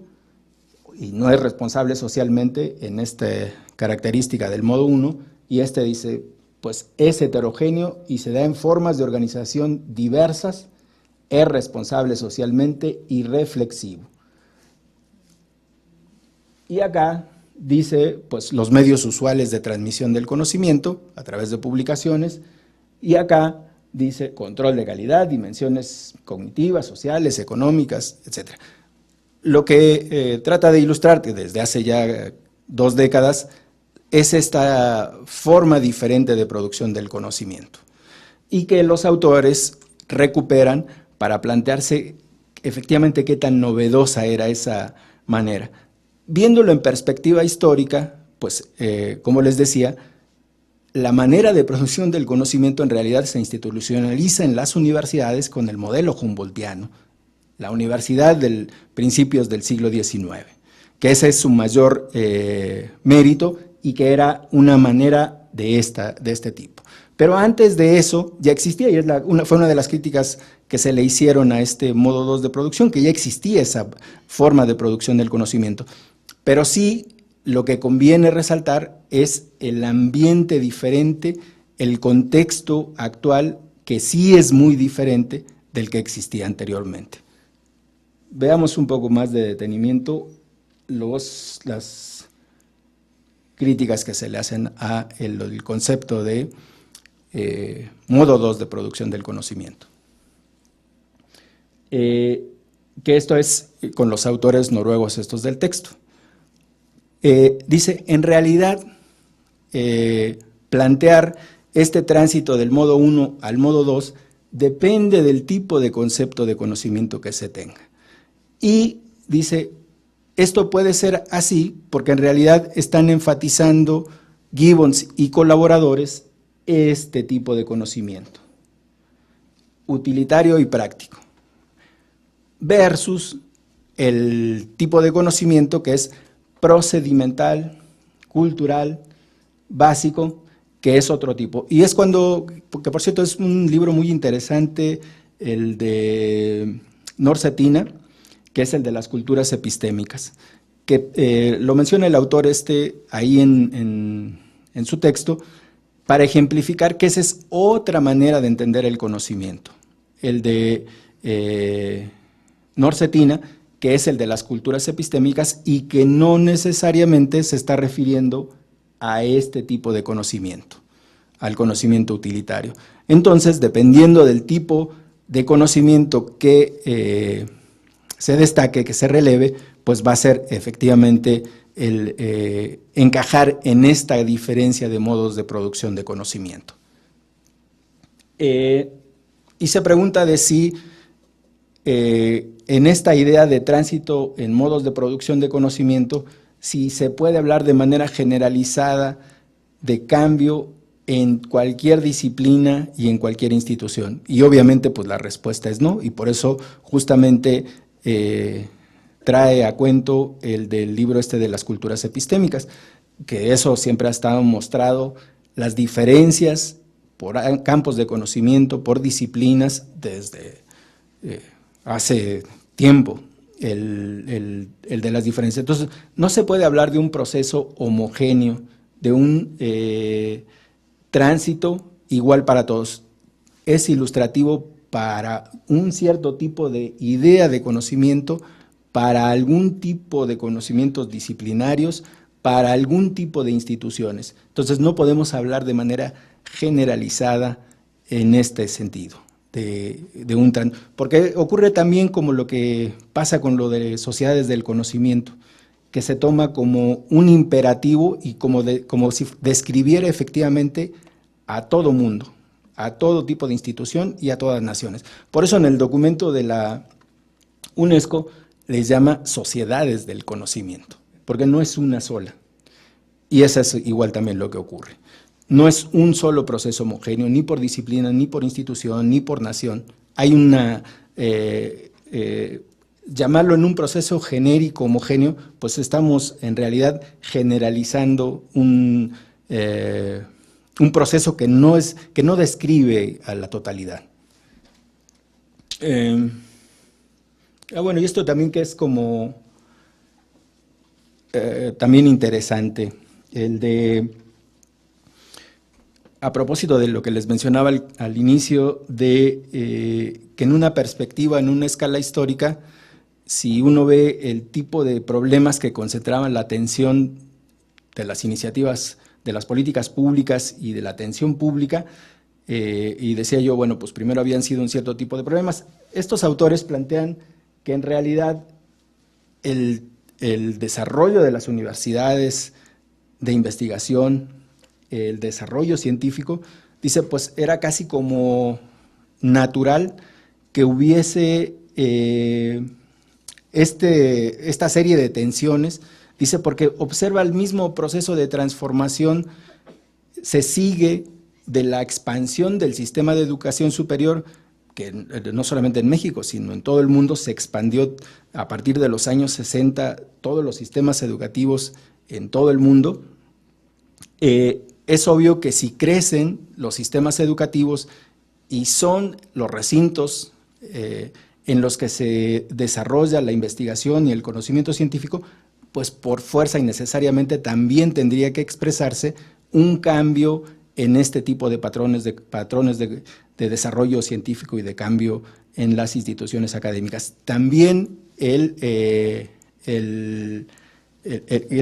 Speaker 4: y no es responsable socialmente en esta característica del modo 1, y dice, pues es heterogéneo y se da en formas de organización diversas, es responsable socialmente y reflexivo. Y acá dice, pues los medios usuales de transmisión del conocimiento, a través de publicaciones, Y acá dice control de calidad, dimensiones cognitivas, sociales, económicas, etc. Lo que trata de ilustrar, que desde hace ya 2 décadas, es esta forma diferente de producción del conocimiento y que los autores recuperan para plantearse efectivamente qué tan novedosa era esa manera. Viéndolo en perspectiva histórica, pues como les decía, la manera de producción del conocimiento en realidad se institucionaliza en las universidades con el modelo humboldtiano, la universidad de principios del siglo XIX, que ese es su mayor mérito y que era una manera de este tipo. Pero antes de eso ya existía, y fue una de las críticas que se le hicieron a este modo 2 de producción, que ya existía esa forma de producción del conocimiento. Pero sí, lo que conviene resaltar es el ambiente diferente, el contexto actual, que sí es muy diferente del que existía anteriormente. Veamos un poco más de detenimiento las críticas que se le hacen a el concepto de modo 2 de producción del conocimiento. Que esto es con los autores noruegos estos del texto. Dice, en realidad, plantear este tránsito del modo 1 al modo 2 depende del tipo de concepto de conocimiento que se tenga. Y dice, esto puede ser así porque en realidad están enfatizando Gibbons y colaboradores este tipo de conocimiento, utilitario y práctico, versus el tipo de conocimiento que es procedimental, cultural, básico, que es otro tipo. Y es porque por cierto es un libro muy interesante, el de Norcetina, que es el de las culturas epistémicas, que lo menciona el autor ahí en su texto, para ejemplificar que esa es otra manera de entender el conocimiento. El de Norcetina, que es el de las culturas epistémicas y que no necesariamente se está refiriendo a este tipo de conocimiento, al conocimiento utilitario. Entonces, dependiendo del tipo de conocimiento que se destaque, que se releve, pues va a ser efectivamente el encajar en esta diferencia de modos de producción de conocimiento. Y se pregunta de si en esta idea de tránsito en modos de producción de conocimiento, si se puede hablar de manera generalizada de cambio en cualquier disciplina y en cualquier institución. Y obviamente pues la respuesta es no, y por eso justamente trae a cuento el del libro de las culturas epistémicas, que eso siempre ha estado mostrado, las diferencias por campos de conocimiento, por disciplinas, desde hace tiempo, el de las diferencias. Entonces, no se puede hablar de un proceso homogéneo, de un tránsito igual para todos. Es ilustrativo para un cierto tipo de idea de conocimiento, para algún tipo de conocimientos disciplinarios, para algún tipo de instituciones. Entonces, no podemos hablar de manera generalizada en este sentido. Porque ocurre también como lo que pasa con lo de sociedades del conocimiento, que se toma como un imperativo y como si describiera efectivamente a todo mundo, a todo tipo de institución y a todas las naciones. Por eso en el documento de la UNESCO les llama sociedades del conocimiento, porque no es una sola. Y eso es igual también lo que ocurre. No es un solo proceso homogéneo, ni por disciplina, ni por institución, ni por nación. Hay llamarlo en un proceso genérico, homogéneo, pues estamos en realidad generalizando un proceso que no describe a la totalidad. Bueno, y esto también que es como también interesante, a propósito de lo que les mencionaba al inicio, de que en una perspectiva, en una escala histórica, si uno ve el tipo de problemas que concentraban la atención de las iniciativas, de las políticas públicas y de la atención pública, y decía yo, bueno, pues primero habían sido un cierto tipo de problemas. Estos autores plantean que en realidad el desarrollo de las universidades de investigación, el desarrollo científico, dice, pues era casi como natural que hubiese esta serie de tensiones, dice, porque observa el mismo proceso de transformación, se sigue de la expansión del sistema de educación superior, que no solamente en México, sino en todo el mundo se expandió a partir de los años 60, todos los sistemas educativos en todo el mundo. Es obvio que si crecen los sistemas educativos y son los recintos en los que se desarrolla la investigación y el conocimiento científico, pues por fuerza y necesariamente también tendría que expresarse un cambio en este tipo de patrones de desarrollo científico y de cambio en las instituciones académicas. También el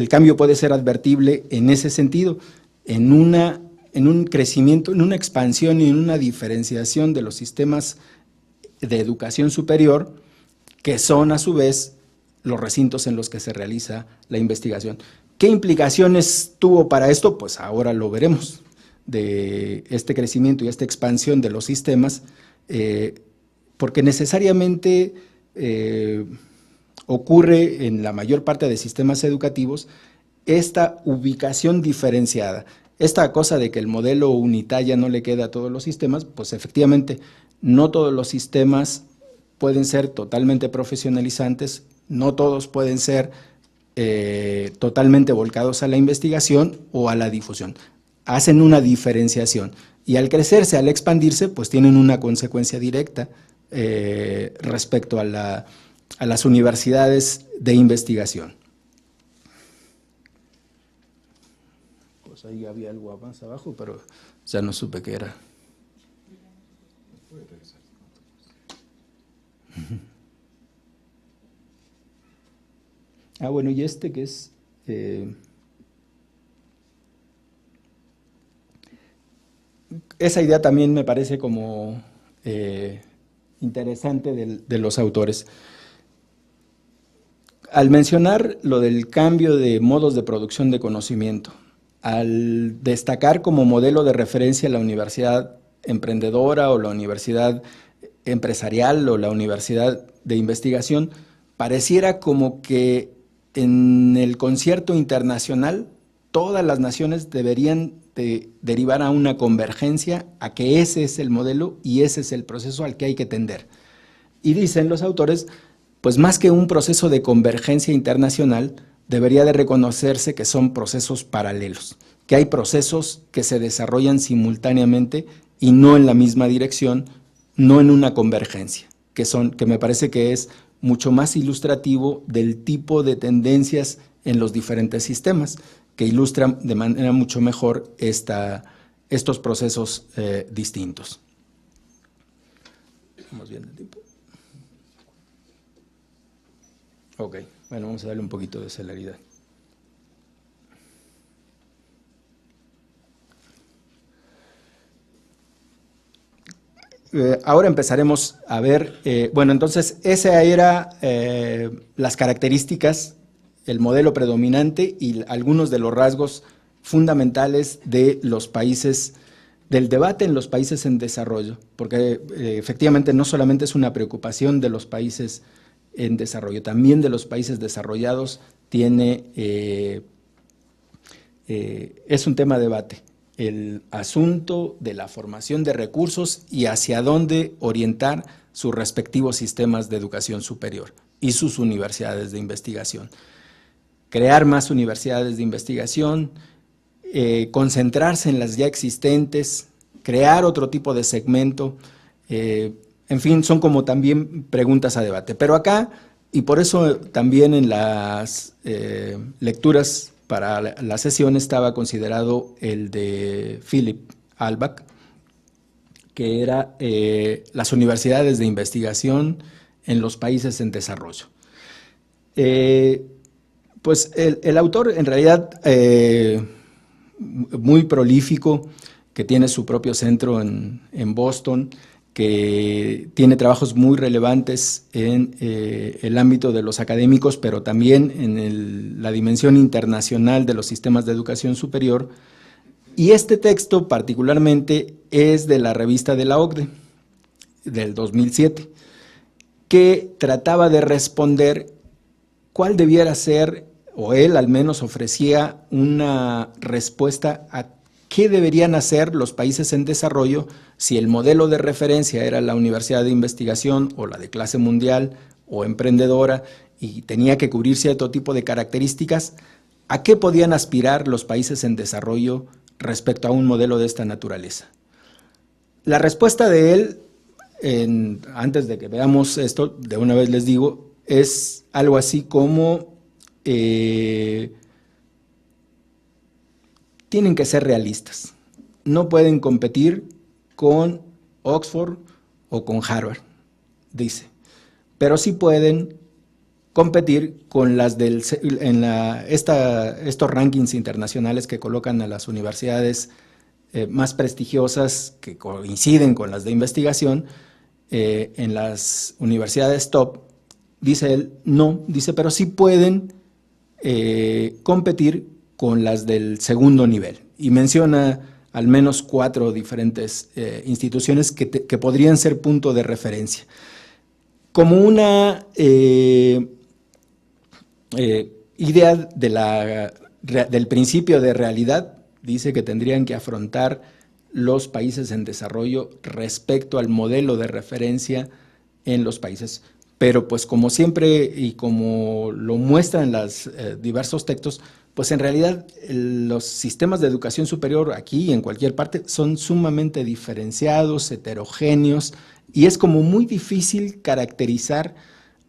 Speaker 4: cambio puede ser advertible en ese sentido, en un crecimiento, en una expansión y en una diferenciación de los sistemas de educación superior, que son a su vez los recintos en los que se realiza la investigación. ¿Qué implicaciones tuvo para esto? Pues ahora lo veremos, de este crecimiento y esta expansión de los sistemas, porque necesariamente ocurre en la mayor parte de sistemas educativos esta ubicación diferenciada. Esta cosa de que el modelo unitaria no le queda a todos los sistemas, pues efectivamente no todos los sistemas pueden ser totalmente profesionalizantes, no todos pueden ser totalmente volcados a la investigación o a la difusión. Hacen una diferenciación y al crecerse, al expandirse, pues tienen una consecuencia directa respecto a las universidades de investigación. Pues ahí había algo más abajo, pero ya no supe qué era. Ah, bueno, y este que es esa idea también me parece como interesante de los autores. Al mencionar lo del cambio de modos de producción de conocimiento, al destacar como modelo de referencia la universidad emprendedora o la universidad empresarial o la universidad de investigación, pareciera como que en el concierto internacional todas las naciones deberían de derivar a una convergencia, a que ese es el modelo y ese es el proceso al que hay que tender. Y dicen los autores, pues más que un proceso de convergencia internacional, debería de reconocerse que son procesos paralelos, que hay procesos que se desarrollan simultáneamente y no en la misma dirección, no en una convergencia, que me parece que es mucho más ilustrativo del tipo de tendencias en los diferentes sistemas, que ilustran de manera mucho mejor estos procesos distintos. ¿Vamos bien de tiempo? Ok, bueno, vamos a darle un poquito de celeridad. Ahora empezaremos a ver, bueno, entonces esa era las características, el modelo predominante y algunos de los rasgos fundamentales de los países, del debate en los países en desarrollo, porque efectivamente no solamente es una preocupación de los países en desarrollo, también de los países desarrollados es un tema de debate. El asunto de la formación de recursos y hacia dónde orientar sus respectivos sistemas de educación superior y sus universidades de investigación. Crear más universidades de investigación, concentrarse en las ya existentes, crear otro tipo de segmento, en fin, son como también preguntas a debate. Pero acá, y por eso también en las lecturas para la sesión estaba considerado el de Philip Albach, que era las universidades de investigación en los países en desarrollo. Pues el autor en realidad muy prolífico, que tiene su propio centro en Boston, que tiene trabajos muy relevantes en el ámbito de los académicos, pero también en la dimensión internacional de los sistemas de educación superior. Y este texto particularmente es de la revista de la OCDE, del 2007, que trataba de responder cuál debiera ser, o él al menos ofrecía una respuesta a qué deberían hacer los países en desarrollo si el modelo de referencia era la universidad de investigación o la de clase mundial o emprendedora y tenía que cubrir cierto tipo de características. ¿A qué podían aspirar los países en desarrollo respecto a un modelo de esta naturaleza? La respuesta de él, antes de que veamos esto, de una vez les digo, es algo así como tienen que ser realistas. No pueden competir con Oxford o con Harvard, dice, pero sí pueden competir con las estos rankings internacionales que colocan a las universidades más prestigiosas, que coinciden con las de investigación, en las universidades top. Dice él, no, dice, pero sí pueden competir con las del segundo nivel. Y menciona al menos 4 diferentes instituciones que podrían ser punto de referencia. Como una idea del principio de realidad, dice que tendrían que afrontar los países en desarrollo respecto al modelo de referencia en los países. Pero pues como siempre y como lo muestran los diversos textos, pues en realidad los sistemas de educación superior aquí y en cualquier parte son sumamente diferenciados, heterogéneos, y es como muy difícil caracterizar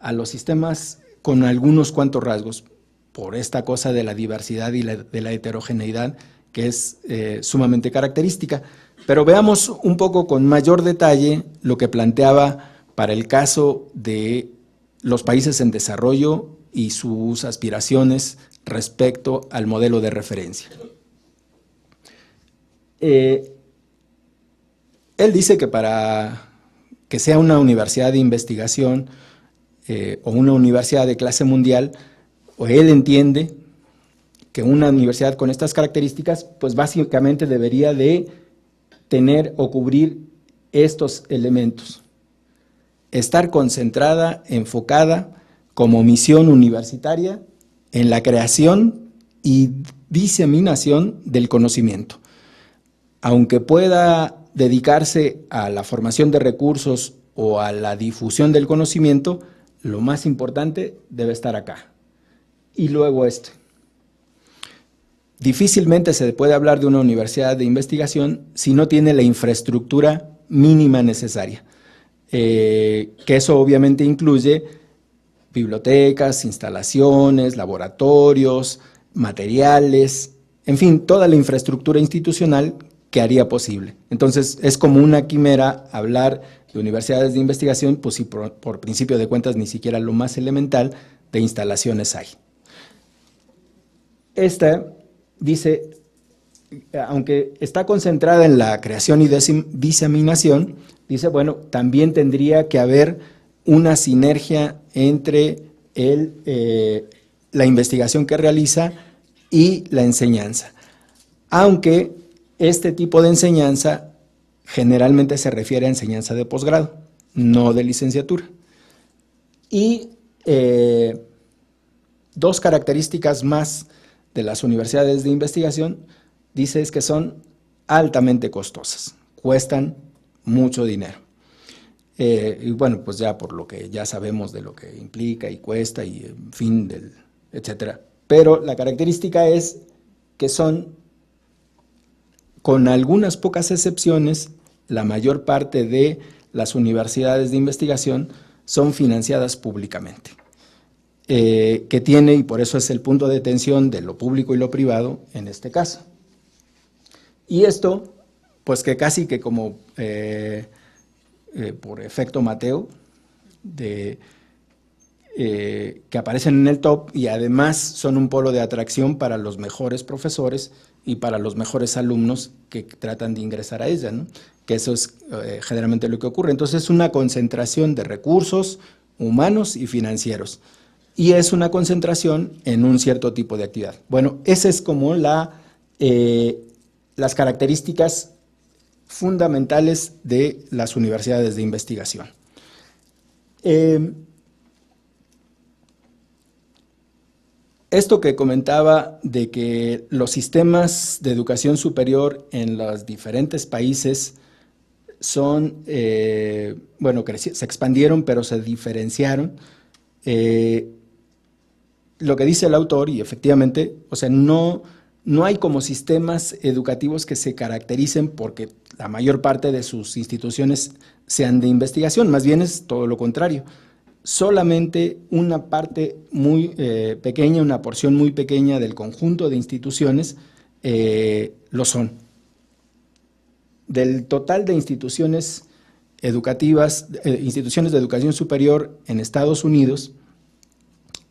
Speaker 4: a los sistemas con algunos cuantos rasgos por esta cosa de la diversidad y de la heterogeneidad que es sumamente característica. Pero veamos un poco con mayor detalle lo que planteaba para el caso de los países en desarrollo y sus aspiraciones respecto al modelo de referencia. Él dice que para que sea una universidad de investigación o una universidad de clase mundial, o él entiende que una universidad con estas características, pues básicamente debería de tener o cubrir estos elementos. Estar concentrada, enfocada como misión universitaria en la creación y diseminación del conocimiento. Aunque pueda dedicarse a la formación de recursos o a la difusión del conocimiento, lo más importante debe estar acá. Y luego esto. Difícilmente se puede hablar de una universidad de investigación si no tiene la infraestructura mínima necesaria, que eso obviamente incluye bibliotecas, instalaciones, laboratorios, materiales, en fin, toda la infraestructura institucional que haría posible. Entonces, es como una quimera hablar de universidades de investigación, pues si por principio de cuentas ni siquiera lo más elemental de instalaciones hay. Esta dice, aunque está concentrada en la creación y diseminación, dice, bueno, también tendría que haber una sinergia entre la investigación que realiza y la enseñanza, aunque este tipo de enseñanza generalmente se refiere a enseñanza de posgrado, no de licenciatura. Y 2 características más de las universidades de investigación, dice, es que son altamente costosas, cuestan mucho dinero. Y bueno, pues ya por lo que ya sabemos de lo que implica y cuesta y en fin, etcétera. Pero la característica es que son, con algunas pocas excepciones, la mayor parte de las universidades de investigación son financiadas públicamente. Que tiene, y por eso es el punto de tensión de lo público y lo privado en este caso. Y esto, pues que casi que como por efecto Mateo, que aparecen en el top y además son un polo de atracción para los mejores profesores y para los mejores alumnos que tratan de ingresar a ella, ¿no? Que eso es generalmente lo que ocurre. Entonces es una concentración de recursos humanos y financieros y es una concentración en un cierto tipo de actividad. Bueno, esa es como las características fundamentales de las universidades de investigación. Esto que comentaba de que los sistemas de educación superior en los diferentes países son, bueno, se expandieron, pero se diferenciaron. Lo que dice el autor, y efectivamente, o sea, no hay como sistemas educativos que se caractericen porque la mayor parte de sus instituciones sean de investigación, más bien es todo lo contrario. Solamente una parte muy pequeña, una porción muy pequeña del conjunto de instituciones lo son. Del total de instituciones educativas, instituciones de educación superior en Estados Unidos,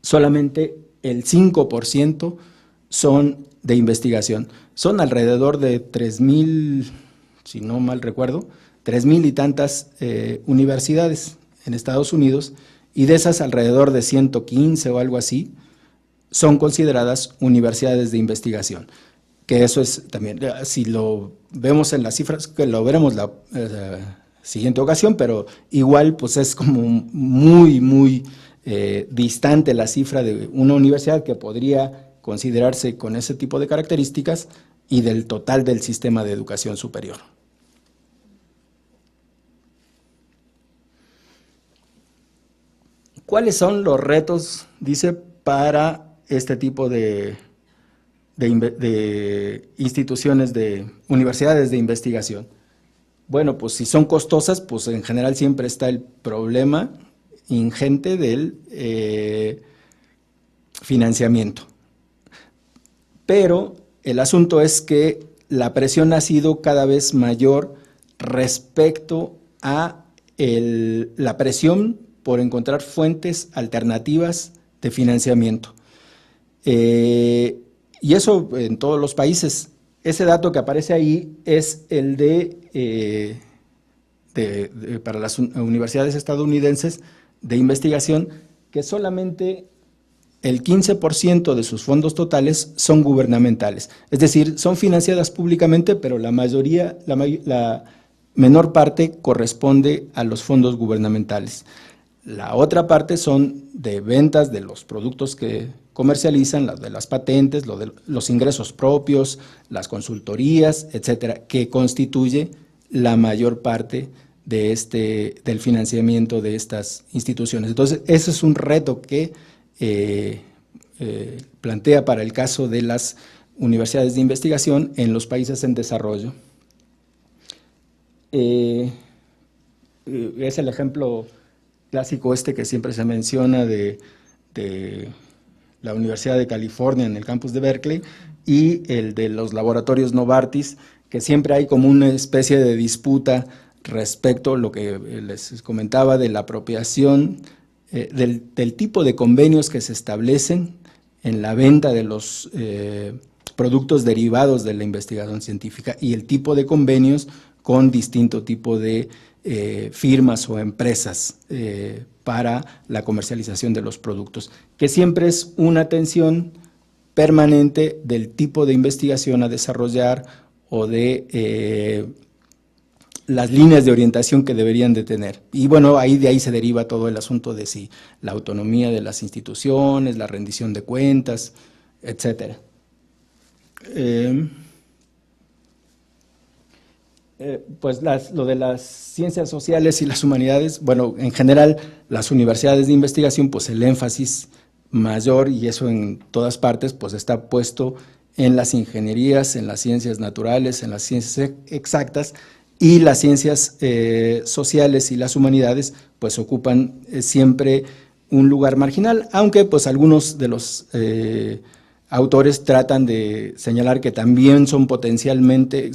Speaker 4: solamente el 5% son de investigación. Son alrededor de 3,000, si no mal recuerdo, 3,000 y tantas universidades en Estados Unidos, y de esas alrededor de 115 o algo así son consideradas universidades de investigación, que eso es también, si lo vemos en las cifras, que lo veremos la siguiente ocasión, pero igual pues es como muy distante la cifra de una universidad que podría considerarse con ese tipo de características y del total del sistema de educación superior. ¿Cuáles son los retos, dice, para este tipo de instituciones, de universidades de investigación? Bueno, pues si son costosas, pues en general siempre está el problema ingente del financiamiento. Pero el asunto es que la presión ha sido cada vez mayor respecto a la presión por encontrar fuentes alternativas de financiamiento. Y eso en todos los países. Ese dato que aparece ahí es el para las universidades estadounidenses de investigación, que solamente el 15% de sus fondos totales son gubernamentales. Es decir, son financiadas públicamente, pero la mayoría, la menor parte corresponde a los fondos gubernamentales. La otra parte son de ventas de los productos que comercializan, las de las patentes, los ingresos propios, las consultorías, etcétera, que constituye la mayor parte de del financiamiento de estas instituciones. Entonces, ese es un reto que plantea para el caso de las universidades de investigación en los países en desarrollo. Es el ejemplo clásico que siempre se menciona de la Universidad de California en el campus de Berkeley y el de los laboratorios Novartis, que siempre hay como una especie de disputa respecto a lo que les comentaba de la apropiación, del tipo de convenios que se establecen en la venta de los productos derivados de la investigación científica y el tipo de convenios con distinto tipo de firmas o empresas para la comercialización de los productos, que siempre es una tensión permanente del tipo de investigación a desarrollar o de las líneas de orientación que deberían de tener. Y bueno, de ahí se deriva todo el asunto de si la autonomía de las instituciones, la rendición de cuentas, etcétera. Pues lo de las ciencias sociales y las humanidades, bueno, en general las universidades de investigación, pues el énfasis mayor, y eso en todas partes, pues está puesto en las ingenierías, en las ciencias naturales, en las ciencias exactas, y las ciencias sociales y las humanidades pues ocupan siempre un lugar marginal, aunque pues algunos de los autores tratan de señalar que también son potencialmente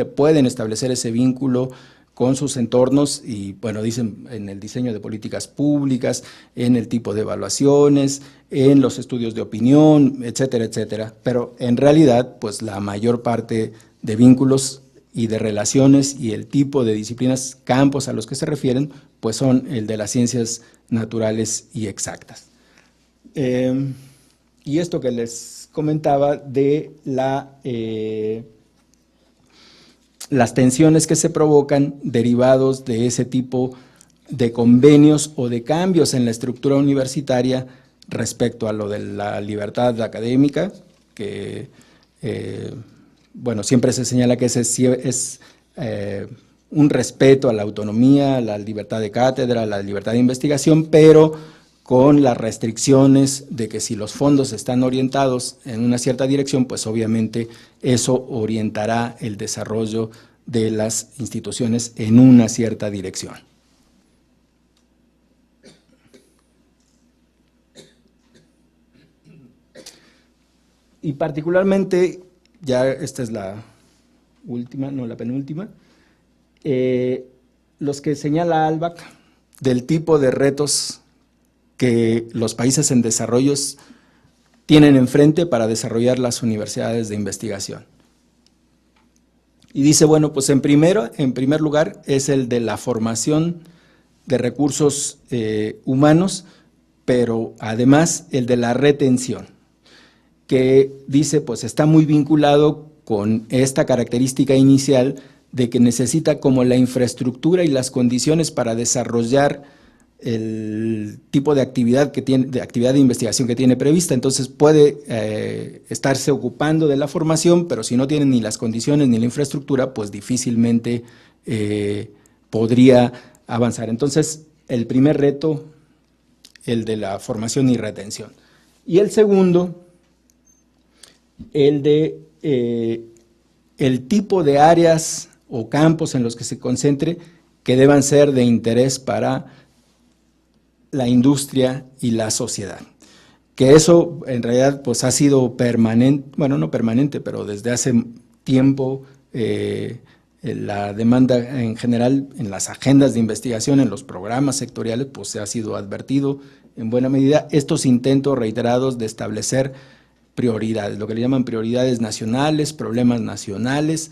Speaker 4: pueden establecer ese vínculo con sus entornos y, bueno, dicen en el diseño de políticas públicas, en el tipo de evaluaciones, en los estudios de opinión, etcétera, etcétera. Pero en realidad, pues la mayor parte de vínculos y de relaciones y el tipo de disciplinas, campos a los que se refieren, pues son el de las ciencias naturales y exactas. Y esto que les comentaba de las tensiones que se provocan derivados de ese tipo de convenios o de cambios en la estructura universitaria respecto a lo de la libertad académica, que, bueno, siempre se señala que ese es un respeto a la autonomía, a la libertad de cátedra, a la libertad de investigación, pero con las restricciones de que si los fondos están orientados en una cierta dirección, pues obviamente eso orientará el desarrollo de las instituciones en una cierta dirección. Y particularmente, ya esta es la última, no la penúltima, los que señala Alback del tipo de retos que los países en desarrollo tienen enfrente para desarrollar las universidades de investigación. Y dice, bueno, pues en primer lugar es el de la formación de recursos humanos, pero además el de la retención, que dice, pues está muy vinculado con esta característica inicial de que necesita como la infraestructura y las condiciones para desarrollar el tipo de actividad que tiene, de actividad de investigación que tiene prevista. Entonces puede estarse ocupando de la formación, pero si no tiene ni las condiciones ni la infraestructura, pues difícilmente podría avanzar. Entonces, el primer reto, el de la formación y retención. Y el segundo, el de el tipo de áreas o campos en los que se concentre que deban ser de interés para la industria y la sociedad. Que eso en realidad pues ha sido permanente, bueno, no permanente, pero desde hace tiempo la demanda en general en las agendas de investigación, en los programas sectoriales, pues se ha sido advertido en buena medida estos intentos reiterados de establecer prioridades, lo que le llaman prioridades nacionales, problemas nacionales,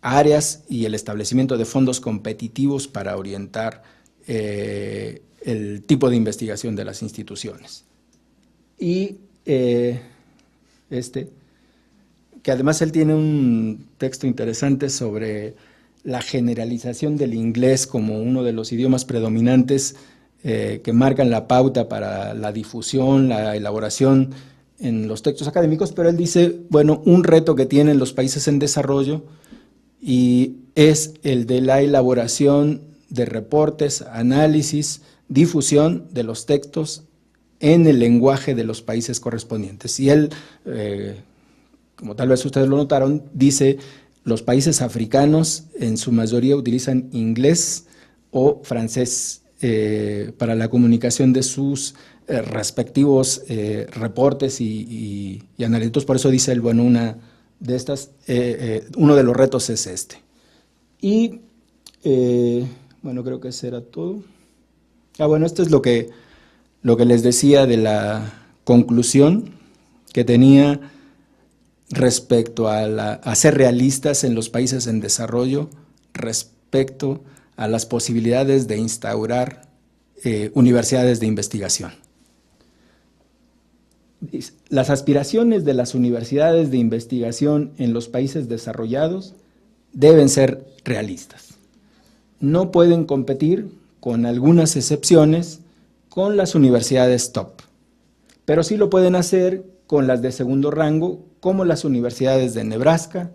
Speaker 4: áreas y el establecimiento de fondos competitivos para orientar el tipo de investigación de las instituciones. Y que además él tiene un texto interesante sobre la generalización del inglés como uno de los idiomas predominantes que marcan la pauta para la difusión, la elaboración en los textos académicos, pero él dice, bueno, un reto que tienen los países en desarrollo y es el de la elaboración de reportes, análisis, difusión de los textos en el lenguaje de los países correspondientes. Y él, como tal vez ustedes lo notaron, dice, los países africanos en su mayoría utilizan inglés o francés para la comunicación de sus respectivos reportes y análisis. Por eso dice él, bueno, uno de los retos es este. Y, bueno, creo que eso era todo. Bueno, esto es lo que les decía de la conclusión que tenía respecto a ser realistas en los países en desarrollo, respecto a las posibilidades de instaurar universidades de investigación. Las aspiraciones de las universidades de investigación en los países desarrollados deben ser realistas. No pueden competir, con algunas excepciones, con las universidades top, pero sí lo pueden hacer con las de segundo rango, como las universidades de Nebraska,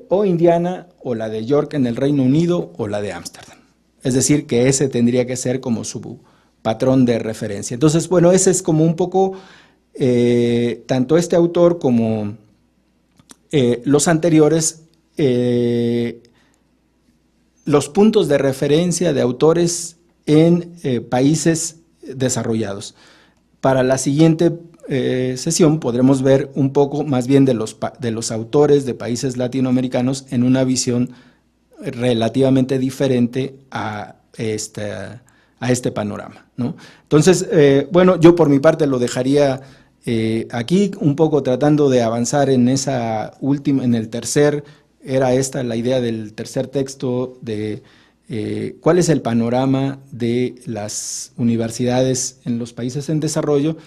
Speaker 4: o Indiana, o la de York en el Reino Unido, o la de Ámsterdam. Es decir, que ese tendría que ser como su patrón de referencia. Entonces, bueno, ese es como un poco, tanto este autor como los anteriores, los puntos de referencia de autores en países desarrollados. Para la siguiente sesión podremos ver un poco más bien de los autores de países latinoamericanos en una visión relativamente diferente a este panorama, ¿no? Entonces, bueno, yo por mi parte lo dejaría aquí un poco tratando de avanzar en en el tercer, era esta la idea del tercer texto de cuál es el panorama de las universidades en los países en desarrollo.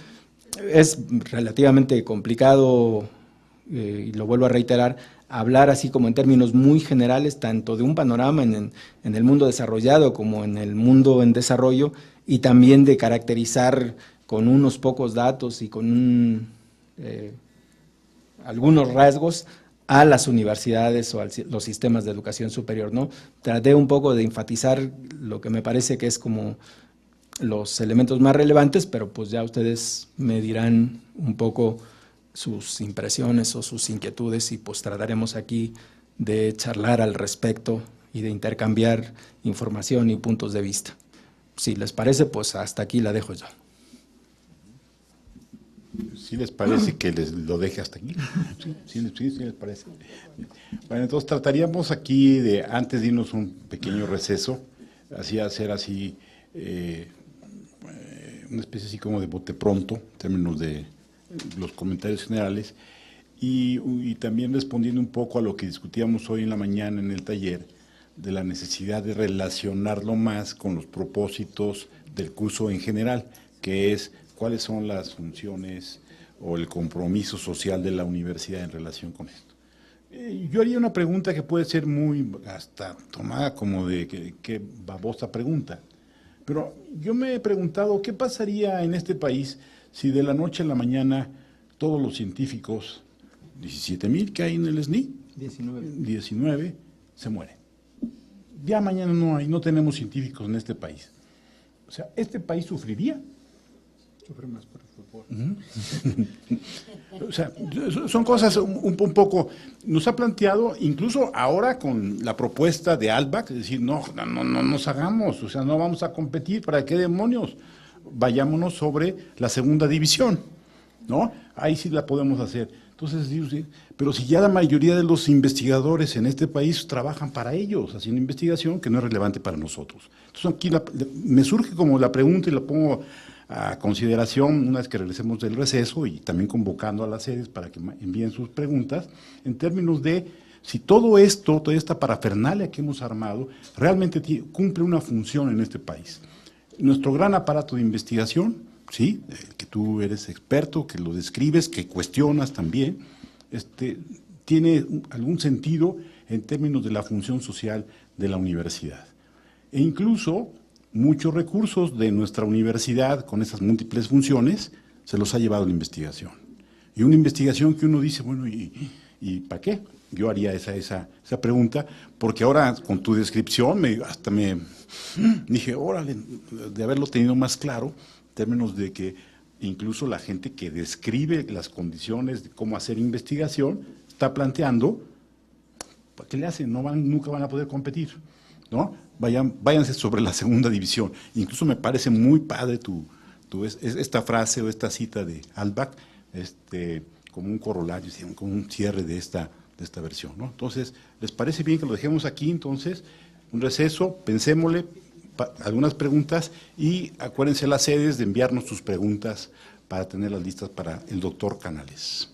Speaker 4: Es relativamente complicado, y lo vuelvo a reiterar, hablar así como en términos muy generales, tanto de un panorama en el mundo desarrollado como en el mundo en desarrollo, y también de caracterizar con unos pocos datos y con algunos rasgos a las universidades o a los sistemas de educación superior, ¿no? Traté un poco de enfatizar lo que me parece que es como los elementos más relevantes, pero pues ya ustedes me dirán un poco sus impresiones o sus inquietudes y pues trataremos aquí de charlar al respecto y de intercambiar información y puntos de vista. Si les parece, pues hasta aquí la dejo yo.
Speaker 1: ¿Sí les parece que lo deje hasta aquí? Sí les parece. Bueno, entonces trataríamos aquí de, antes de irnos un pequeño receso, hacer así una especie así como de bote pronto, en términos de los comentarios generales, y también respondiendo un poco a lo que discutíamos hoy en la mañana en el taller, de la necesidad de relacionarlo más con los propósitos del curso en general, que es cuáles son las funciones o el compromiso social de la universidad en relación con esto. Yo haría una pregunta que puede ser muy, hasta tomada como de qué babosa pregunta, pero yo me he preguntado qué pasaría en este país si de la noche a la mañana todos los científicos, 17,000 que hay en el SNI, 19 se mueren. Ya mañana no tenemos científicos en este país. O sea, ¿este país sufriría?
Speaker 2: Sufre más por el fútbol.
Speaker 1: O sea, son cosas un poco, nos ha planteado, incluso ahora con la propuesta de ALBAC, es decir, no nos hagamos, o sea, no vamos a competir, ¿para qué demonios? Vayámonos sobre la segunda división, ¿no? Ahí sí la podemos hacer. Entonces, sí, pero si ya la mayoría de los investigadores en este país trabajan para ellos, haciendo investigación que no es relevante para nosotros. Entonces aquí me surge como la pregunta y la pongo a consideración una vez que regresemos del receso y también convocando a las sedes para que envíen sus preguntas, en términos de si todo esto, toda esta parafernalia que hemos armado, realmente cumple una función en este país. Nuestro gran aparato de investigación, sí, que tú eres experto, que lo describes, que cuestionas también, tiene algún sentido en términos de la función social de la universidad. E incluso muchos recursos de nuestra universidad con esas múltiples funciones se los ha llevado la investigación. Y una investigación que uno dice, bueno, ¿y para qué? Yo haría esa pregunta, porque ahora con tu descripción hasta me dije, órale, de haberlo tenido más claro, en términos de que incluso la gente que describe las condiciones de cómo hacer investigación está planteando, ¿para qué le hacen? Nunca van a poder competir, ¿no? Váyanse sobre la segunda división. Incluso me parece muy padre esta frase o esta cita de ALBAC, como un corolario, como un cierre de esta versión, ¿no? Entonces, ¿les parece bien que lo dejemos aquí? Entonces, un receso, pensémosle, algunas preguntas, y acuérdense las sedes de enviarnos sus preguntas para tenerlas listas para el doctor Canales.